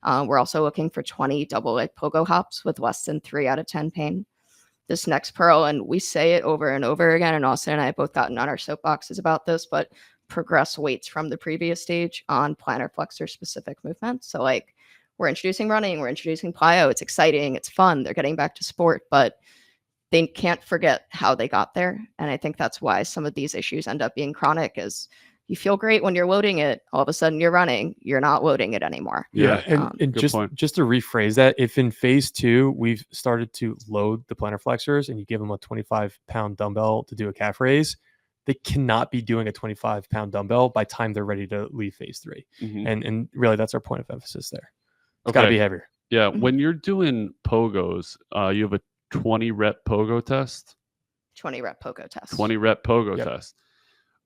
We're also looking for 20 double leg pogo hops with less than 3 out of 10 pain. This next pearl, and we say it over and over again, and Austin and I have both gotten on our soapboxes about this, but progress weights from the previous stage on plantar flexor specific movements. So like we're introducing running, we're introducing plyo. It's exciting, it's fun. They're getting back to sport, but they can't forget how they got there. And I think that's why some of these issues end up being chronic is you feel great when you're loading it. All of a sudden you're running, you're not loading it anymore. Yeah. And just to rephrase that, if in phase 2, we've started to load the plantar flexors and you give them a 25-pound dumbbell to do a calf raise, they cannot be doing a 25-pound dumbbell by time they're ready to leave phase 3. Mm-hmm. And really that's our point of emphasis there. It's got to be heavier. Yeah. When you're doing pogos, you have a 20 rep pogo test. 20 rep pogo test. 20 rep pogo test.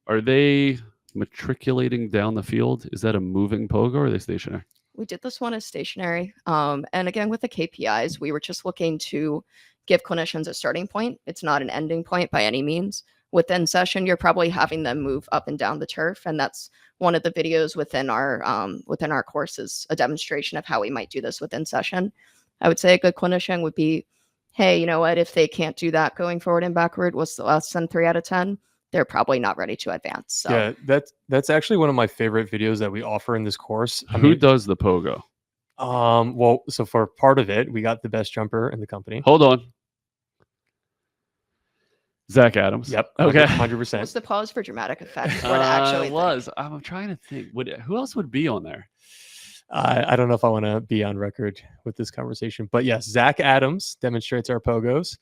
Are they matriculating down the field? Is that a moving pogo or are they stationary? We did this one as stationary. And again, with the KPIs, we were just looking to give clinicians a starting point. It's not an ending point by any means. Within session, you're probably having them move up and down the turf. And that's one of the videos within our courses, a demonstration of how we might do this within session. I would say a good clinician would be, hey, you know what, if they can't do that going forward and backward, what's the less than 3 out of 10? They're probably not ready to advance. So. Yeah, that's actually one of my favorite videos that we offer in this course. Who does the pogo? Well, so for part of it, we got the best jumper in the company. Hold on. Zach Adams. Yep. Okay. 100%. What's the pause for dramatic effect? What actually was. I'm trying to think. Who else would be on there? I don't know if I want to be on record with this conversation, but yes, Zach Adams demonstrates our pogos.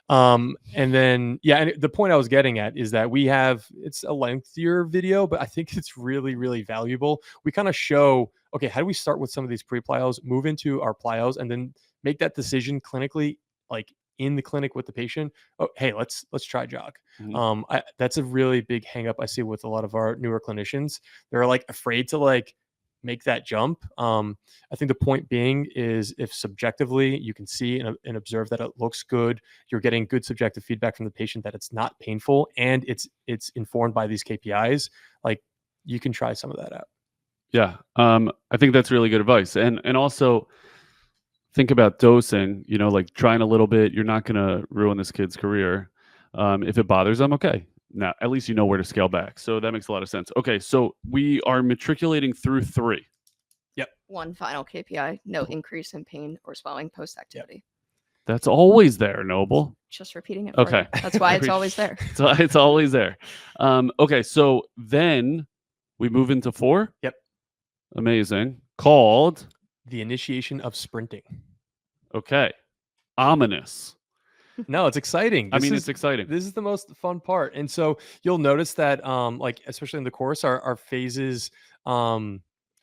And then, yeah, and the point I was getting at is that it's a lengthier video, but I think it's really, really valuable. We kind of show, okay, how do we start with some of these pre-plyos, move into our plyos, and then make that decision clinically, like in the clinic with the patient. Oh, hey, let's try jog. That's a really big hang up I see with a lot of our newer clinicians. They're like afraid to like make that jump. I think the point being is if subjectively you can see and observe that it looks good, you're getting good subjective feedback from the patient that it's not painful and it's informed by these KPIs, like you can try some of that out. Yeah. I think that's really good advice. And also think about dosing, like trying a little bit. You're not going to ruin this kid's career. If it bothers them, okay. Now, at least you know where to scale back. So that makes a lot of sense. Okay, so we are matriculating through 3. Yep. One final KPI, no increase in pain or swelling post-activity. That's always there, Knobel. Just repeating it for Okay. you. That's why it's always there. So it's always there. Okay, so then we move into 4. Yep. Amazing. Called the initiation of sprinting. Okay. Ominous. No, it's exciting. It's exciting. This is the most fun part. And so you'll notice that, like, especially in the course, our phases, I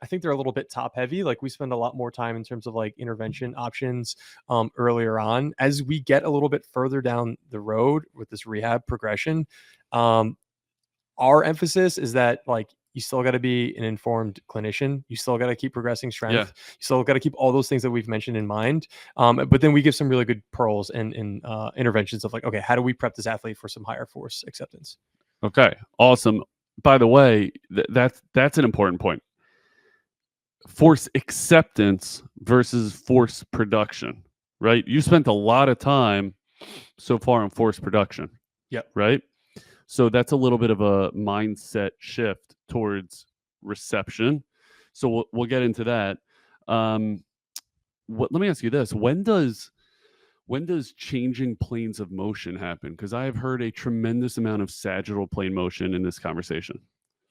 think they're a little bit top heavy. Like we spend a lot more time in terms of like intervention options earlier on. As we get a little bit further down the road with this rehab progression, our emphasis is that like you still got to be an informed clinician. You still got to keep progressing strength. Yeah. You still got to keep all those things that we've mentioned in mind. But then we give some really good pearls and interventions of like, okay, how do we prep this athlete for some higher force acceptance? Okay, awesome. By the way, that's an important point. Force acceptance versus force production, right? You spent a lot of time so far on force production. Yep. Right? So that's a little bit of a mindset shift towards reception. So we'll get into that. Let me ask you this: when does changing planes of motion happen? Because I have heard a tremendous amount of sagittal plane motion in this conversation.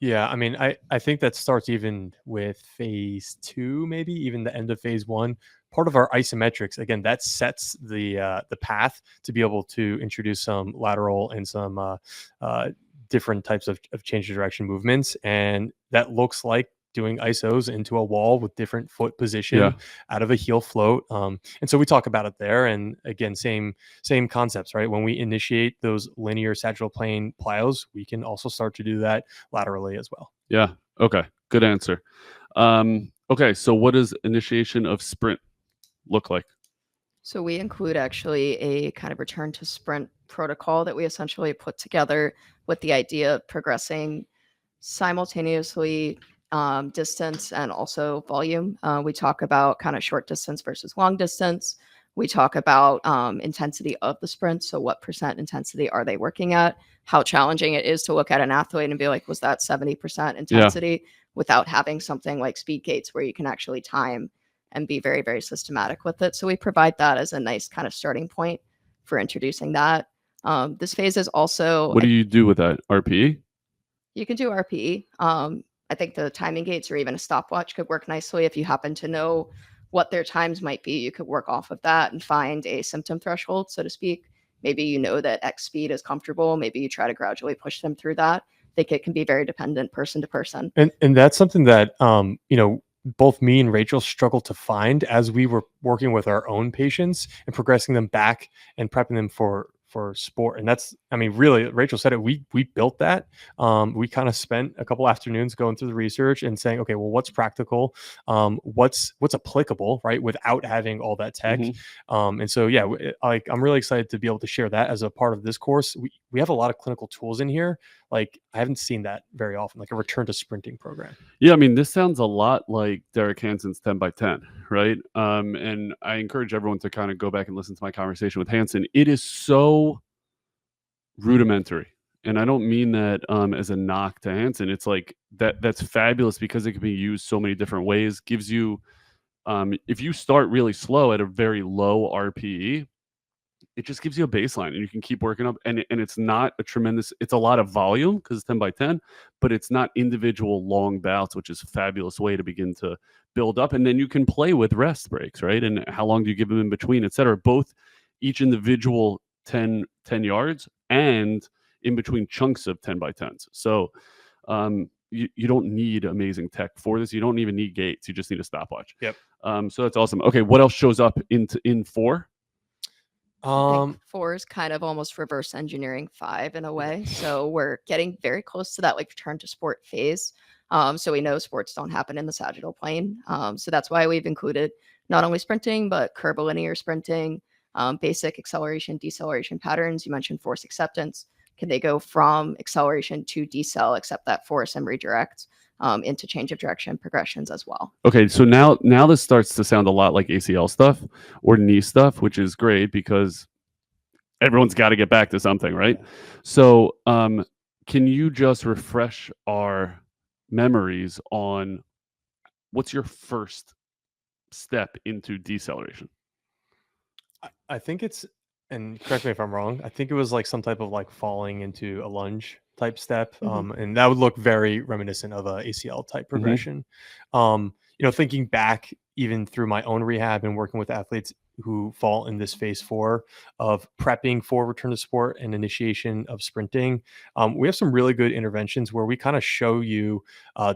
Yeah, I mean, I think that starts even with phase 2, maybe even the end of phase 1. Part of our isometrics, again, that sets the path to be able to introduce some lateral and some different types of change of direction movements, and that looks like doing isos into a wall with different foot position out of a heel float. And so we talk about it there. And again, same concepts, right? When we initiate those linear sagittal plane plyos, we can also start to do that laterally as well. Yeah. Okay. Good answer. Okay. So what does initiation of sprint look like? So we include actually a kind of return to sprint protocol that we essentially put together with the idea of progressing simultaneously distance and also volume. We talk about kind of short distance versus long distance. We talk about intensity of the sprint. So what percent intensity are they working at? How challenging it is to look at an athlete and be like, was that 70% intensity without having something like speed gates where you can actually time and be very, very systematic with it. So we provide that as a nice kind of starting point for introducing that. This phase is also... What do you do with that? RPE? You can do RPE. I think the timing gates or even a stopwatch could work nicely. If you happen to know what their times might be, you could work off of that and find a symptom threshold, so to speak. Maybe you know that X speed is comfortable. Maybe you try to gradually push them through that. I think it can be very dependent person to person. And that's something that, both me and Rachel struggled to find as we were working with our own patients and progressing them back and prepping them for sport. And that's, really, Rachel said it, we built that. We kind of spent a couple afternoons going through the research and saying, okay, well, what's practical? What's applicable, right? Without having all that tech. And so, yeah, I'm really excited to be able to share that as a part of this course. We have a lot of clinical tools in here. Like I haven't seen that very often, like a return to sprinting program. Yeah. This sounds a lot like Derek Hansen's 10x10, right? And I encourage everyone to kind of go back and listen to my conversation with Hansen. It is so rudimentary. And I don't mean that as a knock to Hansen. It's like that's fabulous because it can be used so many different ways. Gives you, if you start really slow at a very low RPE, it just gives you a baseline, and you can keep working up. And it's not a tremendous. It's a lot of volume because it's 10x10, but it's not individual long bouts, which is a fabulous way to begin to build up. And then you can play with rest breaks, right? And how long do you give them in between, et cetera. Both each individual 10 yards and in between chunks of 10x10s. So you don't need amazing tech for this. You don't even need gates. You just need a stopwatch. Yep. So that's awesome. Okay, what else shows up in 4? I think 4 is kind of almost reverse engineering 5 in a way. So we're getting very close to that like return to sport phase. So we know sports don't happen in the sagittal plane. So that's why we've included not only sprinting, but curvilinear sprinting, basic acceleration, deceleration patterns. You mentioned force acceptance. Can they go from acceleration to decel, accept that force and redirect into change of direction progressions as well? Okay, so now this starts to sound a lot like ACL stuff or knee stuff, which is great because everyone's got to get back to something, right? So can you just refresh our memories on what's your first step into deceleration? I think it's, and correct me if I'm wrong, I think it was like some type of like falling into a lunge type step. And that would look very reminiscent of a ACL type progression. Thinking back even through my own rehab and working with athletes who fall in this phase 4 of prepping for return to sport and initiation of sprinting, we have some really good interventions where we kind of show you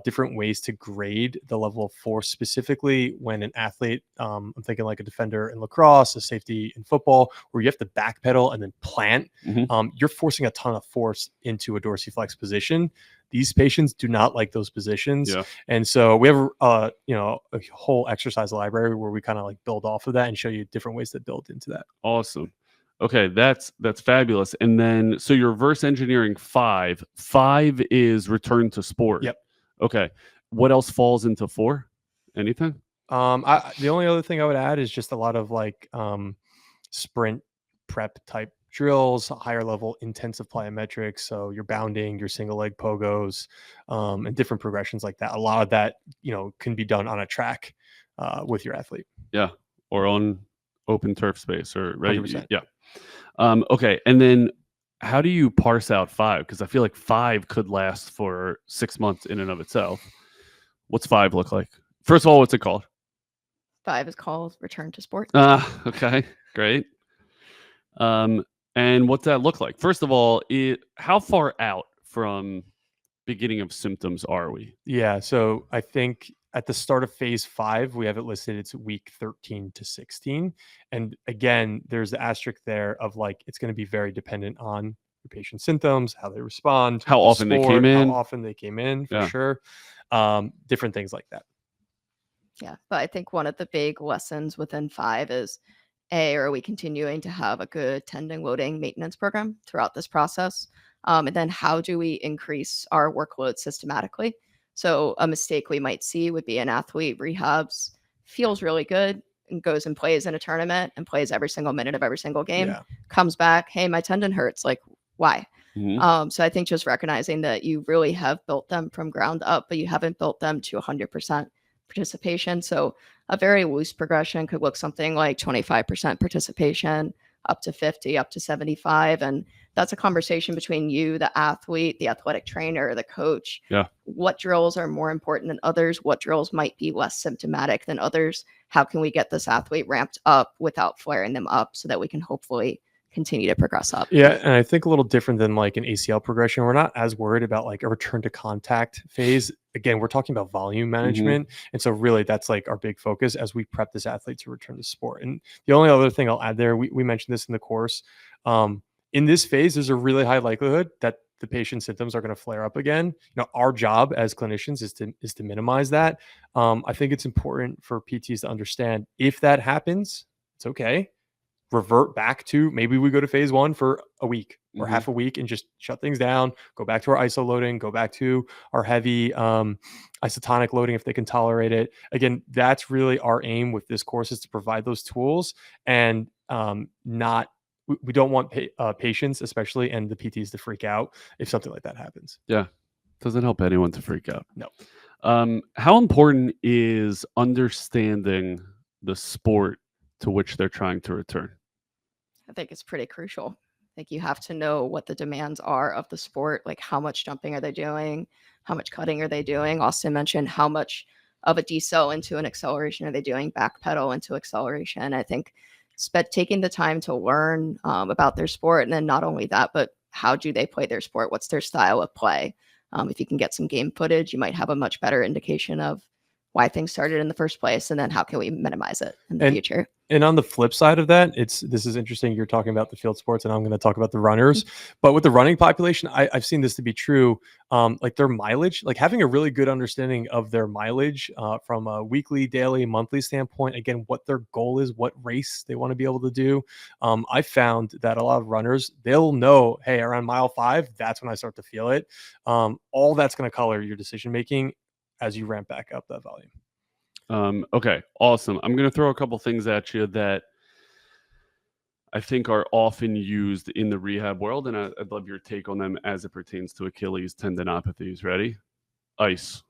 different ways to grade the level of force, specifically when an athlete, I'm thinking like a defender in lacrosse, a safety in football, where you have to backpedal and then plant. You're forcing a ton of force into a dorsiflex position. These patients do not like those positions. And so we have a whole exercise library where we kind of like build off of that and show you different ways to build into that. Awesome. Okay, that's fabulous. And then so you're reverse engineering 5. 5 is return to sport. Yep. Okay. What else falls into 4? Anything? The only other thing I would add is just a lot of like sprint prep type drills, higher level intensive plyometrics. So your bounding, your single leg pogos, and different progressions like that. A lot of that, can be done on a track with your athlete. Yeah. Or on open turf space or right. 100%. Yeah. Okay. And then how do you parse out 5? Because I feel like 5 could last for 6 months in and of itself. What's 5 look like? First of all, what's it called? 5 is called return to sport. Okay. Great. And what's that look like? First of all, how far out from beginning of symptoms are we? Yeah. So I think at the start of phase 5, we have it listed. It's week 13 to 16. And again, there's the asterisk there of like, it's going to be very dependent on your patient's symptoms, how they respond, how often they came in, for sure. Different things like that. Yeah. But I think one of the big lessons within 5 is, are we continuing to have a good tendon loading maintenance program throughout this process? And then how do we increase our workload systematically? So a mistake we might see would be an athlete rehabs, feels really good, and goes and plays in a tournament and plays every single minute of every single game, comes back, hey, my tendon hurts. Like, why? So I think just recognizing that you really have built them from ground up, but you haven't built them to 100% participation. So a very loose progression could look something like 25% participation, up to 50, up to 75. And that's a conversation between you, the athlete, the athletic trainer, the coach. What drills are more important than others? What drills might be less symptomatic than others? How can we get this athlete ramped up without flaring them up so that we can hopefully continue to progress up? Yeah. And I think a little different than like an ACL progression. We're not as worried about like a return to contact phase. Again, we're talking about volume management. And so really that's like our big focus as we prep this athlete to return to sport. And the only other thing I'll add there, we mentioned this in the course. In this phase, there's a really high likelihood that the patient's symptoms are going to flare up again. Our job as clinicians is to minimize that. I think it's important for PTs to understand if that happens, it's okay. Revert back to, maybe we go to phase 1 for a week or half a week and just shut things down, go back to our iso loading, go back to our heavy isotonic loading if they can tolerate it. Again, that's really our aim with this course, is to provide those tools and we don't want patients, especially, and the PTs to freak out if something like that happens. Yeah. Doesn't help anyone to freak out. No. How important is understanding the sport to which they're trying to return? I think it's pretty crucial. Like you have to know what the demands are of the sport, like how much jumping are they doing, how much cutting are they doing. Austin mentioned how much of a decel into an acceleration are they doing, back pedal into acceleration. I think taking the time to learn about their sport, and then not only that, but how do they play their sport? What's their style of play? If you can get some game footage, you might have a much better indication of why things started in the first place, and then how can we minimize it in the future. And on the flip side of that, this is interesting. You're talking about the field sports, and I'm going to talk about the runners. But with the running population, I've seen this to be true. Like their mileage, like having a really good understanding of their mileage from a weekly, daily, monthly standpoint. Again, what their goal is, what race they want to be able to do. I found that a lot of runners, they'll know, hey, around mile 5, that's when I start to feel it. All that's going to color your decision making as you ramp back up that volume. Okay, awesome. I'm going to throw a couple things at you that I think are often used in the rehab world, and I'd love your take on them as it pertains to Achilles tendinopathies. Ready? Ice.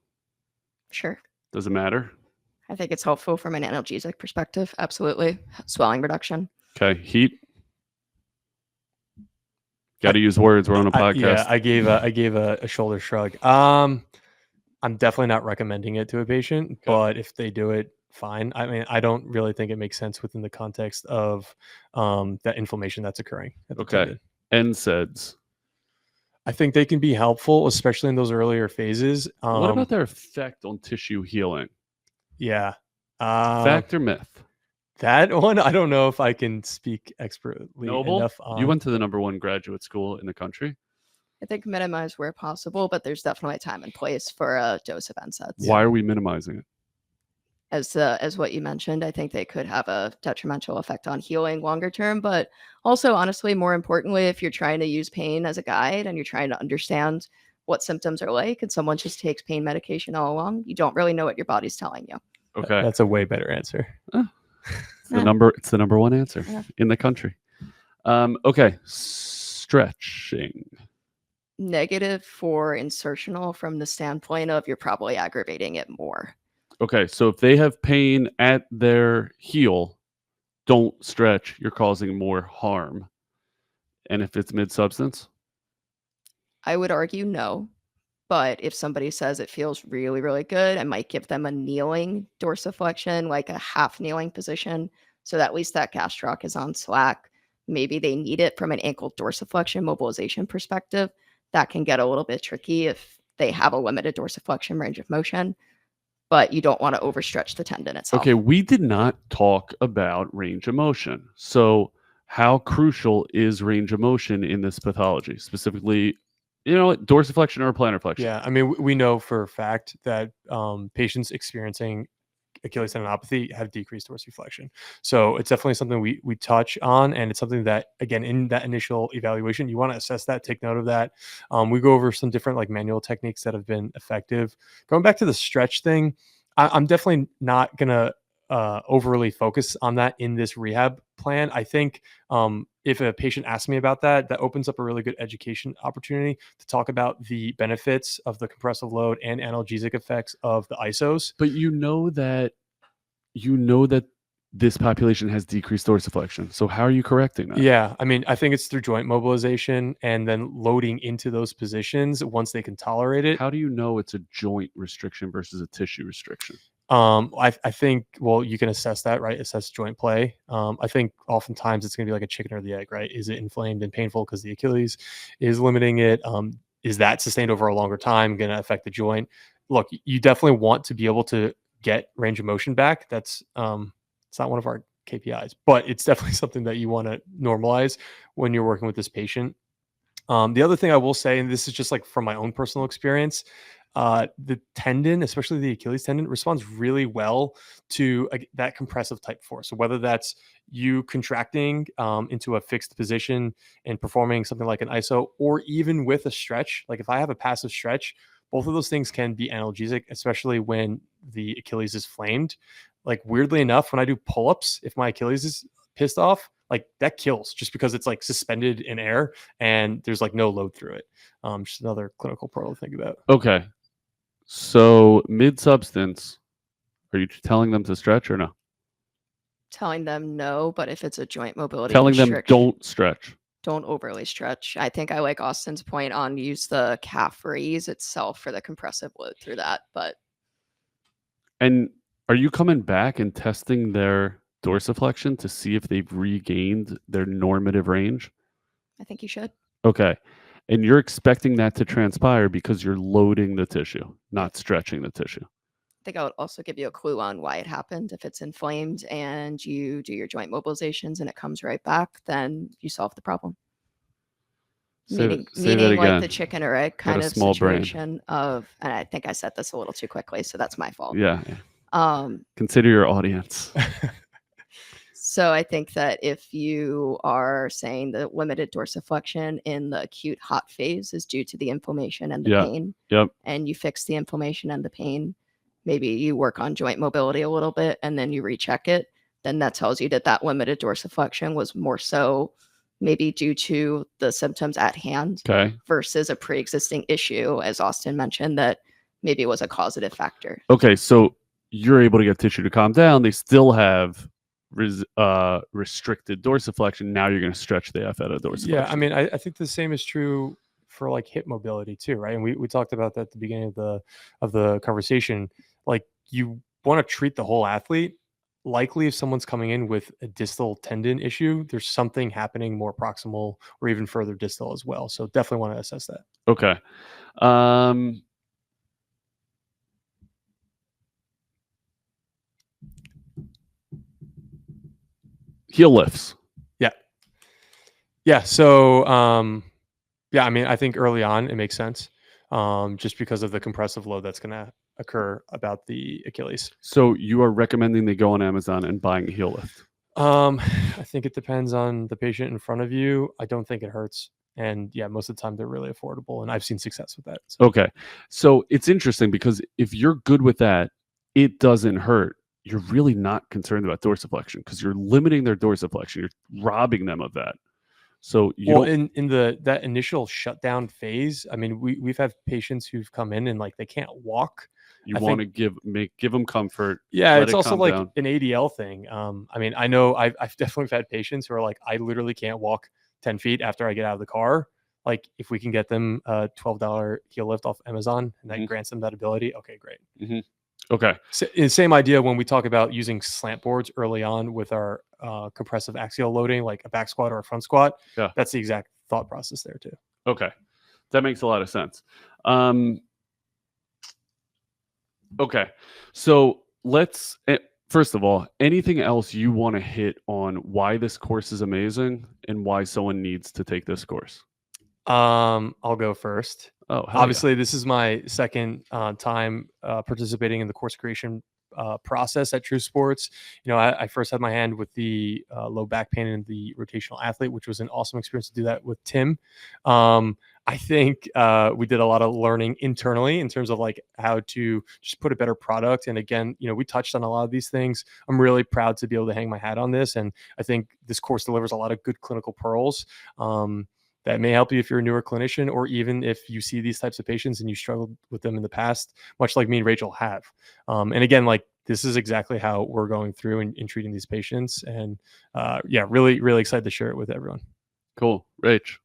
Sure. Does it matter? I think it's helpful from an analgesic perspective. Absolutely. Swelling reduction. Okay. Heat. Got to use words. We're on a podcast. I gave a shoulder shrug. I'm definitely not recommending it to a patient, Okay. but if they do it, fine. I mean, I don't really think it makes sense within the context of that inflammation that's occurring. Okay. NSAIDs. I think they can be helpful, especially in those earlier phases. What about their effect on tissue healing? Yeah. Fact or myth? That one, I don't know if I can speak expertly Knobel? enough on. You went to the #1 graduate school in the country. I think minimize where possible, but there's definitely a time and place for a dose of NSAIDs. Why are we minimizing it? As what you mentioned, I think they could have a detrimental effect on healing longer term, but also honestly, more importantly, if you're trying to use pain as a guide and you're trying to understand what symptoms are like, and someone just takes pain medication all along, you don't really know what your body's telling you. Okay. That's a way better answer. It's the #1 answer in the country. Okay. Stretching. Negative for insertional from the standpoint of you're probably aggravating it more. Okay, so if they have pain at their heel, don't stretch. You're causing more harm. And if it's mid-substance? I would argue no. But if somebody says it feels really, really good, I might give them a kneeling dorsiflexion, like a half kneeling position, so that at least that gastroc is on slack. Maybe they need it from an ankle dorsiflexion mobilization perspective. That can get a little bit tricky if they have a limited dorsiflexion range of motion, but you don't want to overstretch the tendon itself. Okay, we did not talk about range of motion. So how crucial is range of motion in this pathology, specifically, dorsiflexion or plantar flexion? Yeah, I mean, we know for a fact that patients experiencing Achilles tendinopathy have decreased dorsiflexion. So it's definitely something we touch on, and it's something that, again, in that initial evaluation, you want to assess that, take note of that. We go over some different like manual techniques that have been effective. Going back to the stretch thing, I'm definitely not gonna overly focus on that in this rehab plan. I think if a patient asks me about that, that opens up a really good education opportunity to talk about the benefits of the compressive load and analgesic effects of the ISOs. But you know that this population has decreased dorsiflexion. So how are you correcting that? Yeah, I mean, I think it's through joint mobilization and then loading into those positions once they can tolerate it. How do you know it's a joint restriction versus a tissue restriction? I think, well, you can assess that, right? Assess joint play. I think oftentimes it's going to be like a chicken or the egg, right? Is it inflamed and painful because the Achilles is limiting it? Is that sustained over a longer time going to affect the joint? Look, you definitely want to be able to get range of motion back. That's it's not one of our KPIs, but it's definitely something that you want to normalize when you're working with this patient. The other thing I will say, and this is just like from my own personal experience, the tendon, especially the Achilles tendon, responds really well to that compressive type force. So whether that's you contracting into a fixed position and performing something like an ISO, or even with a stretch, like if I have a passive stretch, both of those things can be analgesic, especially when the Achilles is flamed. Like weirdly enough, when I do pull-ups, if my Achilles is pissed off, like that kills just because it's like suspended in air and there's like no load through it. Just another clinical pro to think about. Okay. So mid-substance, are you telling them to stretch or no? Telling them no, but if it's a joint mobility Telling them restriction, don't stretch. don't overly stretch. I think I like Austin's point on use the calf raise itself for the compressive load through that, but And are you coming back and testing their dorsiflexion to see if they've regained their normative range? I think you should. Okay. And you're expecting that to transpire because you're loading the tissue, not stretching the tissue. I think I would also give you a clue on why it happened. If it's inflamed and you do your joint mobilizations and it comes right back, then you solve the problem. Say Meaning that like again. the chicken or egg Got kind a of small brain. situation of, and I think I said this a little too quickly, so that's my fault. Yeah. Um, Consider your audience. So I think that if you are saying the limited dorsiflexion in the acute hot phase is due to the inflammation and the Yeah. pain, Yep. and you fix the inflammation and the pain, maybe you work on joint mobility a little bit and then you recheck it, then that tells you that that limited dorsiflexion was more so maybe due to the symptoms at hand Okay. versus a pre-existing issue, as Austin mentioned, that maybe was a causative factor. Okay. So you're able to get tissue to calm down. They still have restricted dorsiflexion. Now you're going to stretch the F out of dorsiflexion. Yeah, I mean, I think the same is true for like hip mobility too, right? And we talked about that at the beginning of the conversation. Like you want to treat the whole athlete. Likely, if someone's coming in with a distal tendon issue, there's something happening more proximal or even further distal as well. So definitely want to assess that. Okay. Heel lifts. Yeah. So, yeah, I mean, I think early on it makes sense, just because of the compressive load that's going to occur about the Achilles. So you are recommending they go on Amazon and buying a heel lift? I think it depends on the patient in front of you. I don't think it hurts. And yeah, most of the time they're really affordable, and I've seen success with that. So. Okay. So it's interesting because if you're good with that, it doesn't hurt. You're really not concerned about dorsiflexion because you're limiting their dorsiflexion. You're robbing them of that. So Well, in that initial shutdown phase, I mean, we've had patients who've come in and like they can't walk. You want to give them comfort. Yeah, let it's it also calm like down. an ADL thing. I mean, I know I've definitely had patients who are like, I literally can't walk 10 feet after I get out of the car. Like, if we can get them a $12 heel lift off Amazon and that grants them that ability, okay, great. Mm-hmm. Okay. So, same idea when we talk about using slant boards early on with our compressive axial loading, like a back squat or a front squat. Yeah. That's the exact thought process there too. Okay. That makes a lot of sense. Okay. So let's, first of all, anything else you want to hit on why this course is amazing and why someone needs to take this course? I'll go first. Oh, obviously, this is my second time participating in the course creation process at True Sports. You know, I first had my hand with the low back pain and the rotational athlete, which was an awesome experience to do that with Tim. I think we did a lot of learning internally in terms of like how to just put a better product. And again, you know, we touched on a lot of these things. I'm really proud to be able to hang my hat on this. And I think this course delivers a lot of good clinical pearls. That may help you if you're a newer clinician, or even if you see these types of patients and you struggled with them in the past, much like me and Rachel have. And again, like this is exactly how we're going through and treating these patients. And yeah, really, really excited to share it with everyone. Cool. Rach.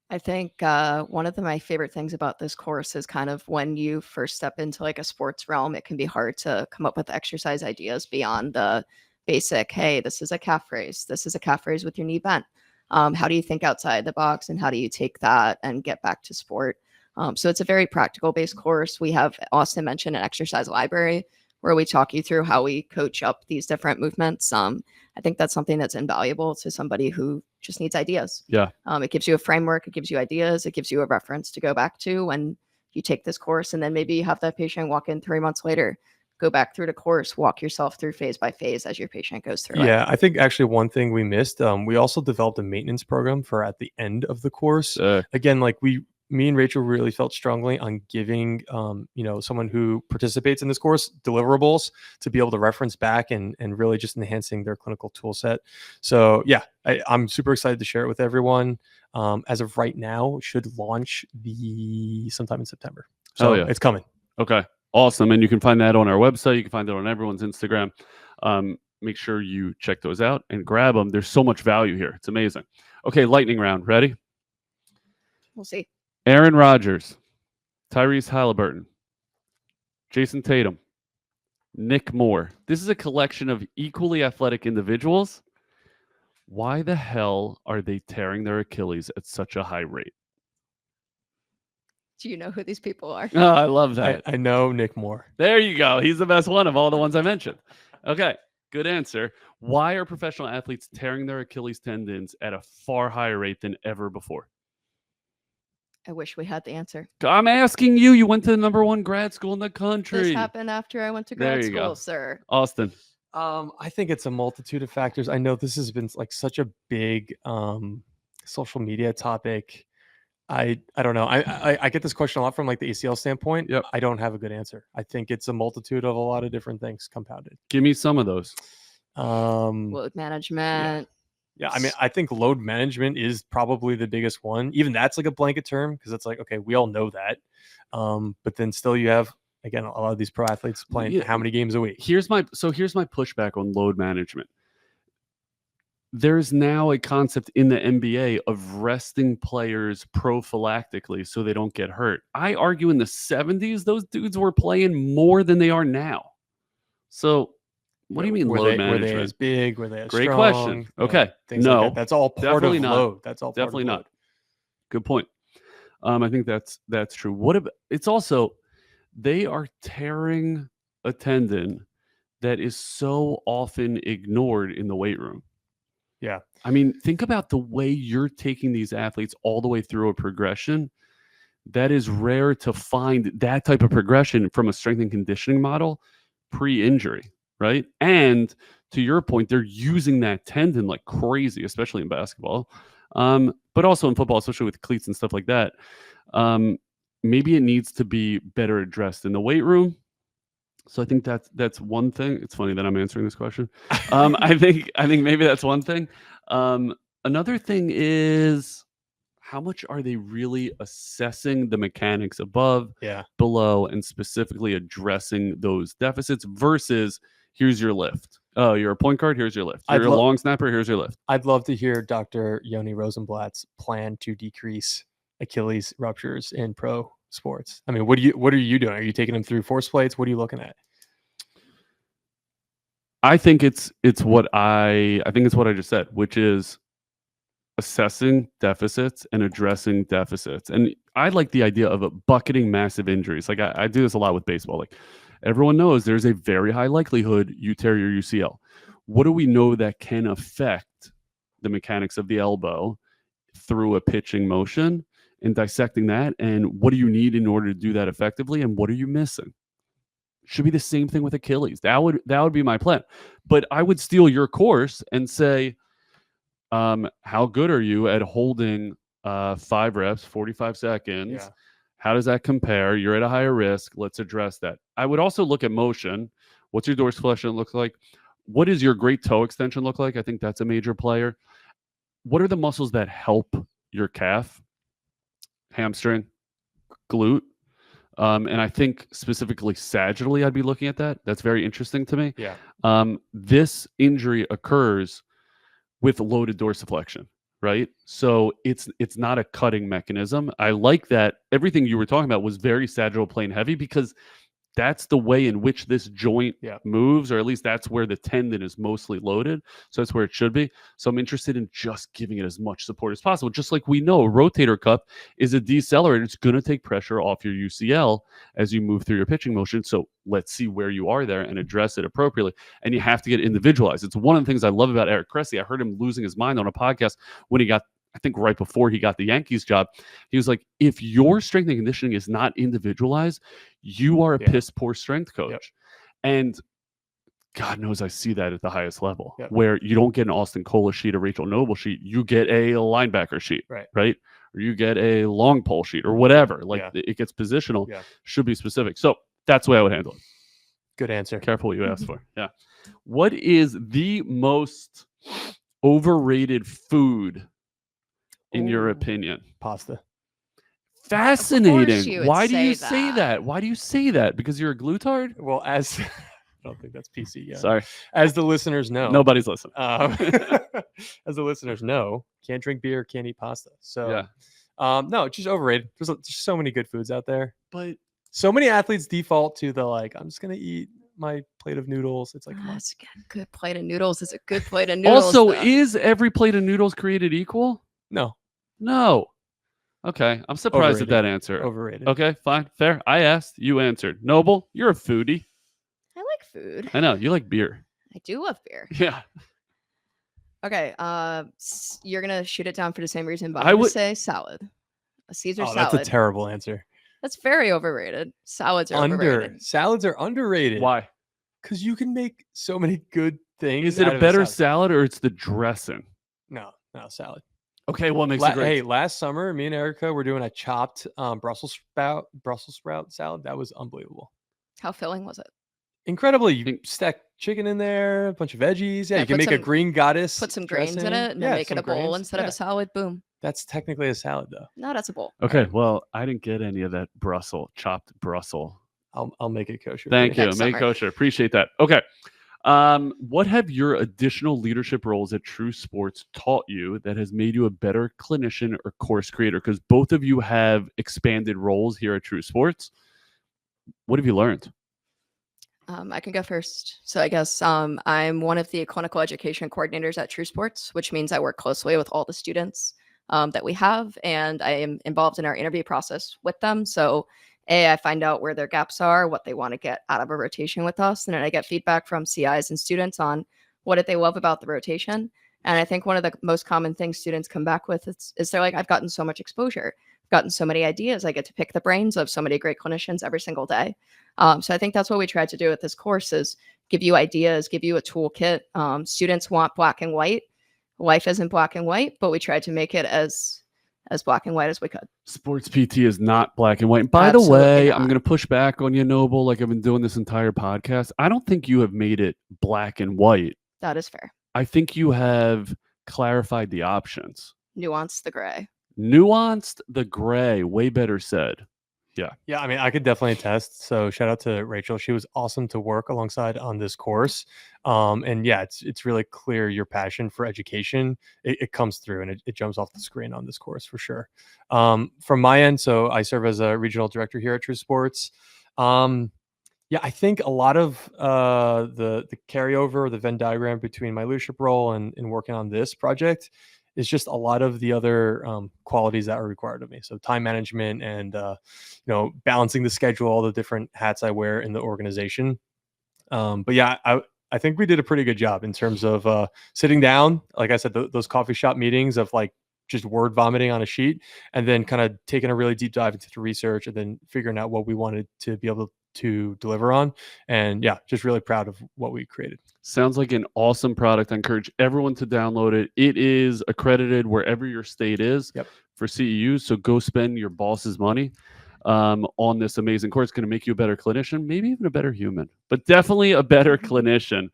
I think one of my favorite things about this course is kind of when you first step into like a sports realm, it can be hard to come up with exercise ideas beyond the basic, hey, this is a calf raise. This is a calf raise with your knee bent. How do you think outside the box and how do you take that and get back to sport? So it's a very practical based course. We have, Austin mentioned, an exercise library where we talk you through how we coach up these different movements. I think that's something that's invaluable to somebody who just needs ideas. Yeah. It gives you a framework. It gives you ideas. It gives you a reference to go back to when you take this course. And then maybe you have that patient walk in 3 months later, go back through the course, walk yourself through phase by phase as your patient goes through it. Yeah, I think actually one thing we missed, we also developed a maintenance program for at the end of the course. Again, like me and Rachel really felt strongly on giving, you know, someone who participates in this course deliverables to be able to reference back and really just enhancing their clinical tool set. So yeah, I'm super excited to share it with everyone. As of right now, should launch sometime in September. So yeah. It's coming. Okay. Awesome. And you can find that on our website. You can find it on everyone's Instagram. make sure you check those out and grab them. There's so much value here. It's amazing. Okay, lightning round. Ready? We'll see. Aaron Rodgers, Tyrese Halliburton, Jason Tatum, Nick Moore. This is a collection of equally athletic individuals. Why the hell are they tearing their Achilles at such a high rate? Do you know who these people are? Oh, I love that. I know Nick Moore. There you go. He's the best one of all the ones I mentioned. Okay, good answer. Why are professional athletes tearing their Achilles tendons at a far higher rate than ever before? I wish we had the answer. I'm asking you. You went to the #1 grad school in the country. This happened after I went to There grad you go. school, sir. Austin. I think it's a multitude of factors. I know this has been like such a big social media topic. I don't know. I get this question a lot from like the ACL standpoint. Yep. I don't have a good answer. I think it's a multitude of a lot of different things compounded. Give me some of those. Load management. Yeah, I mean, I think load management is probably the biggest one. Even that's like a blanket term because it's like, okay, we all know that. But then still you have, again, a lot of these pro athletes playing how many games a week? Here's my pushback on load management. There's now a concept in the NBA of resting players prophylactically so they don't get hurt. I argue in the 70s, those dudes were playing more than they are now. So what do you mean load management? Were they as big? Were they as Great strong? question. Okay. Things No, like that. That's all part definitely of not. load. That's all part Definitely of not. load. Good point. I think that's true. What about, it's also, they are tearing a tendon that is so often ignored in the weight room. Yeah. I mean, think about the way you're taking these athletes all the way through a progression. That is rare to find that type of progression from a strength and conditioning model pre-injury, right? And to your point, they're using that tendon like crazy, especially in basketball, but also in football, especially with cleats and stuff like that. Maybe it needs to be better addressed in the weight room. So I think that's one thing. It's funny that I'm answering this question. I think maybe that's one thing. Another thing is, how much are they really assessing the mechanics above, below, and specifically addressing those deficits versus here's your lift. Oh, you're a point guard, here's your lift. You're a long snapper, here's your lift. I'd love to hear Dr. Yoni Rosenblatt's plan to decrease Achilles ruptures in pro sports. I mean, what are you doing? Are you taking them through force plates? What are you looking at? I think it's what I just said, which is assessing deficits and addressing deficits. And I like the idea of bucketing massive injuries. Like I do this a lot with baseball. Like everyone knows there's a very high likelihood you tear your UCL. What do we know that can affect the mechanics of the elbow through a pitching motion, and dissecting that? And what do you need in order to do that effectively? And what are you missing? Should be the same thing with Achilles. That would be my plan. But I would steal your course and say, how good are you at holding 5 reps, 45 seconds? Yeah. How does that compare? You're at a higher risk. Let's address that. I would also look at motion. What's your dorsiflexion look like? What does your great toe extension look like? I think that's a major player. What are the muscles that help your calf, hamstring, glute? And I think specifically sagittally, I'd be looking at that. That's very interesting to me. Yeah. This injury occurs with loaded dorsiflexion, right? So it's not a cutting mechanism. I like that everything you were talking about was very sagittal plane heavy, because that's the way in which this joint moves, or at least that's where the tendon is mostly loaded. So that's where it should be. So I'm interested in just giving it as much support as possible. Just like we know, a rotator cuff is a decelerator. It's going to take pressure off your UCL as you move through your pitching motion. So let's see where you are there and address it appropriately. And you have to get individualized. It's one of the things I love about Eric Cressy. I heard him losing his mind on a podcast when he got, I think right before he got the Yankees job. He was like, if your strength and conditioning is not individualized, you are a piss poor strength coach. Yep. And God knows I see that at the highest level, where you don't get an Austin Colish sheet, a Rachel Knobel sheet, you get a linebacker sheet, right? Or you get a long pole sheet or whatever. Like it gets positional, should be specific. So that's the way I would handle it. Good answer. Careful what you ask for. Yeah. What is the most overrated food in your opinion? Pasta. Fascinating. Why do you say that? Why do you say that? Because you're a glutard? Well, as I don't think that's PC yet. Sorry, As the listeners know, nobody's listening. as the listeners know, can't drink beer, can't eat pasta. So, Yeah. no, it's just overrated. There's just so many good foods out there. But So many athletes default to the like, I'm just gonna eat my plate of noodles. It's like, come on. That's a good plate of noodles. Is a good plate of noodles. also, though. is every plate of noodles created equal? No, No. Okay, I'm surprised at that answer. overrated. Okay, fine, fair. I asked, you answered. Noble, you're a foodie. I like food. I know you like beer. I do love beer. Yeah. Okay, you're gonna shoot it down for the same reason, but I I would would- say salad. A Caesar Oh, salad. that's a terrible answer. That's very overrated. Salads are overrated. Salads are underrated. Why? Because you can make so many good things. Is it out a of better salad. salad or it's the dressing? No, salad. Okay, what makes it great? Hey, last summer, me and Erica were doing a chopped Brussels sprout salad. That was unbelievable. How filling was it? Incredibly. You stack chicken in there, a bunch of veggies. Yeah, Yeah, you can put make a some- green goddess. Put some grains in dressing. it and then Yeah, make it some a bowl grains. instead of Yeah. a salad. Boom. That's technically a salad, though. No, that's a bowl. Okay, well, I didn't get any of that chopped Brussels. I'll make it kosher. Thank you. Next Make summer. kosher. Appreciate that. Okay. What have your additional leadership roles at True Sports taught you that has made you a better clinician or course creator? Because both of you have expanded roles here at True Sports. What have you learned? I can go first. So I guess I'm one of the clinical education coordinators at True Sports, which means I work closely with all the students that we have, and I am involved in our interview process with them. So I find out where their gaps are, what they want to get out of a rotation with us, and then I get feedback from CIs and students on what did they love about the rotation. And I think one of the most common things students come back with is they're like, I've gotten so much exposure, I've gotten so many ideas, I get to pick the brains of so many great clinicians every single day. So I think that's what we tried to do with this course is give you ideas, give you a toolkit. Students want black and white. Life isn't black and white, but we tried to make it as black and white as we could. Sports PT is not black and white. And by Absolutely the way, I'm not. going to push back on you, Noble, like I've been doing this entire podcast. I don't think you have made it black and white. That is fair. I think you have clarified the options. Nuance the gray. Nuanced the gray. Way better said. Yeah, I mean, I could definitely attest. So shout out to Rachel. She was awesome to work alongside on this course. And yeah, it's really clear your passion for education. It comes through and it jumps off the screen on this course for sure. From my end, so I serve as a regional director here at True Sports. Yeah, I think a lot of the carryover, the Venn diagram between my leadership role and working on this project is just a lot of the other qualities that are required of me. So time management and balancing the schedule, all the different hats I wear in the organization. But yeah, I think we did a pretty good job in terms of sitting down. Like I said, those coffee shop meetings of like just word vomiting on a sheet, and then kind of taking a really deep dive into the research, and then figuring out what we wanted to be able to deliver on. And yeah, just really proud of what we created. Sounds like an awesome product. I encourage everyone to download it. It is accredited wherever your state is for CEUs. So go spend your boss's money on this amazing course. It's going to make you a better clinician, maybe even a better human, but definitely a better clinician.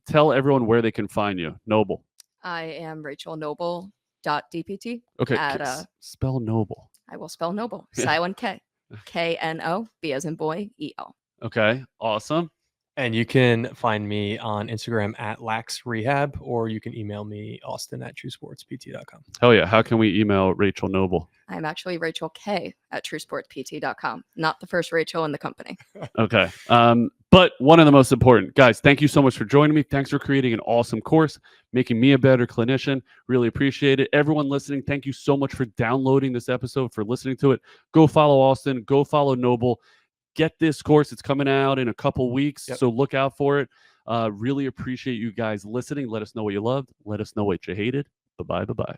Tell everyone where they can find you. Noble. I am Rachel Knobel.dpt. Okay. Spell Noble. I will spell Noble. Silent K. K-N-O, B as in boy, E-L. Okay. Awesome. And you can find me on Instagram at Lax Rehab, or you can email me austin@truesportspt.com. Hell yeah. How can we email Rachel Noble? I'm actually Rachel K at truesportspt.com, not the first Rachel in the company. Okay. But one of the most important, guys, thank you so much for joining me. Thanks for creating an awesome course, making me a better clinician. Really appreciate it. Everyone listening, thank you so much for downloading this episode, for listening to it. Go follow Austin. Go follow Noble. Get this course. It's coming out in a couple weeks, so look out for it. Really appreciate you guys listening. Let us know what you loved. Let us know what you hated. Bye-bye. Bye-bye.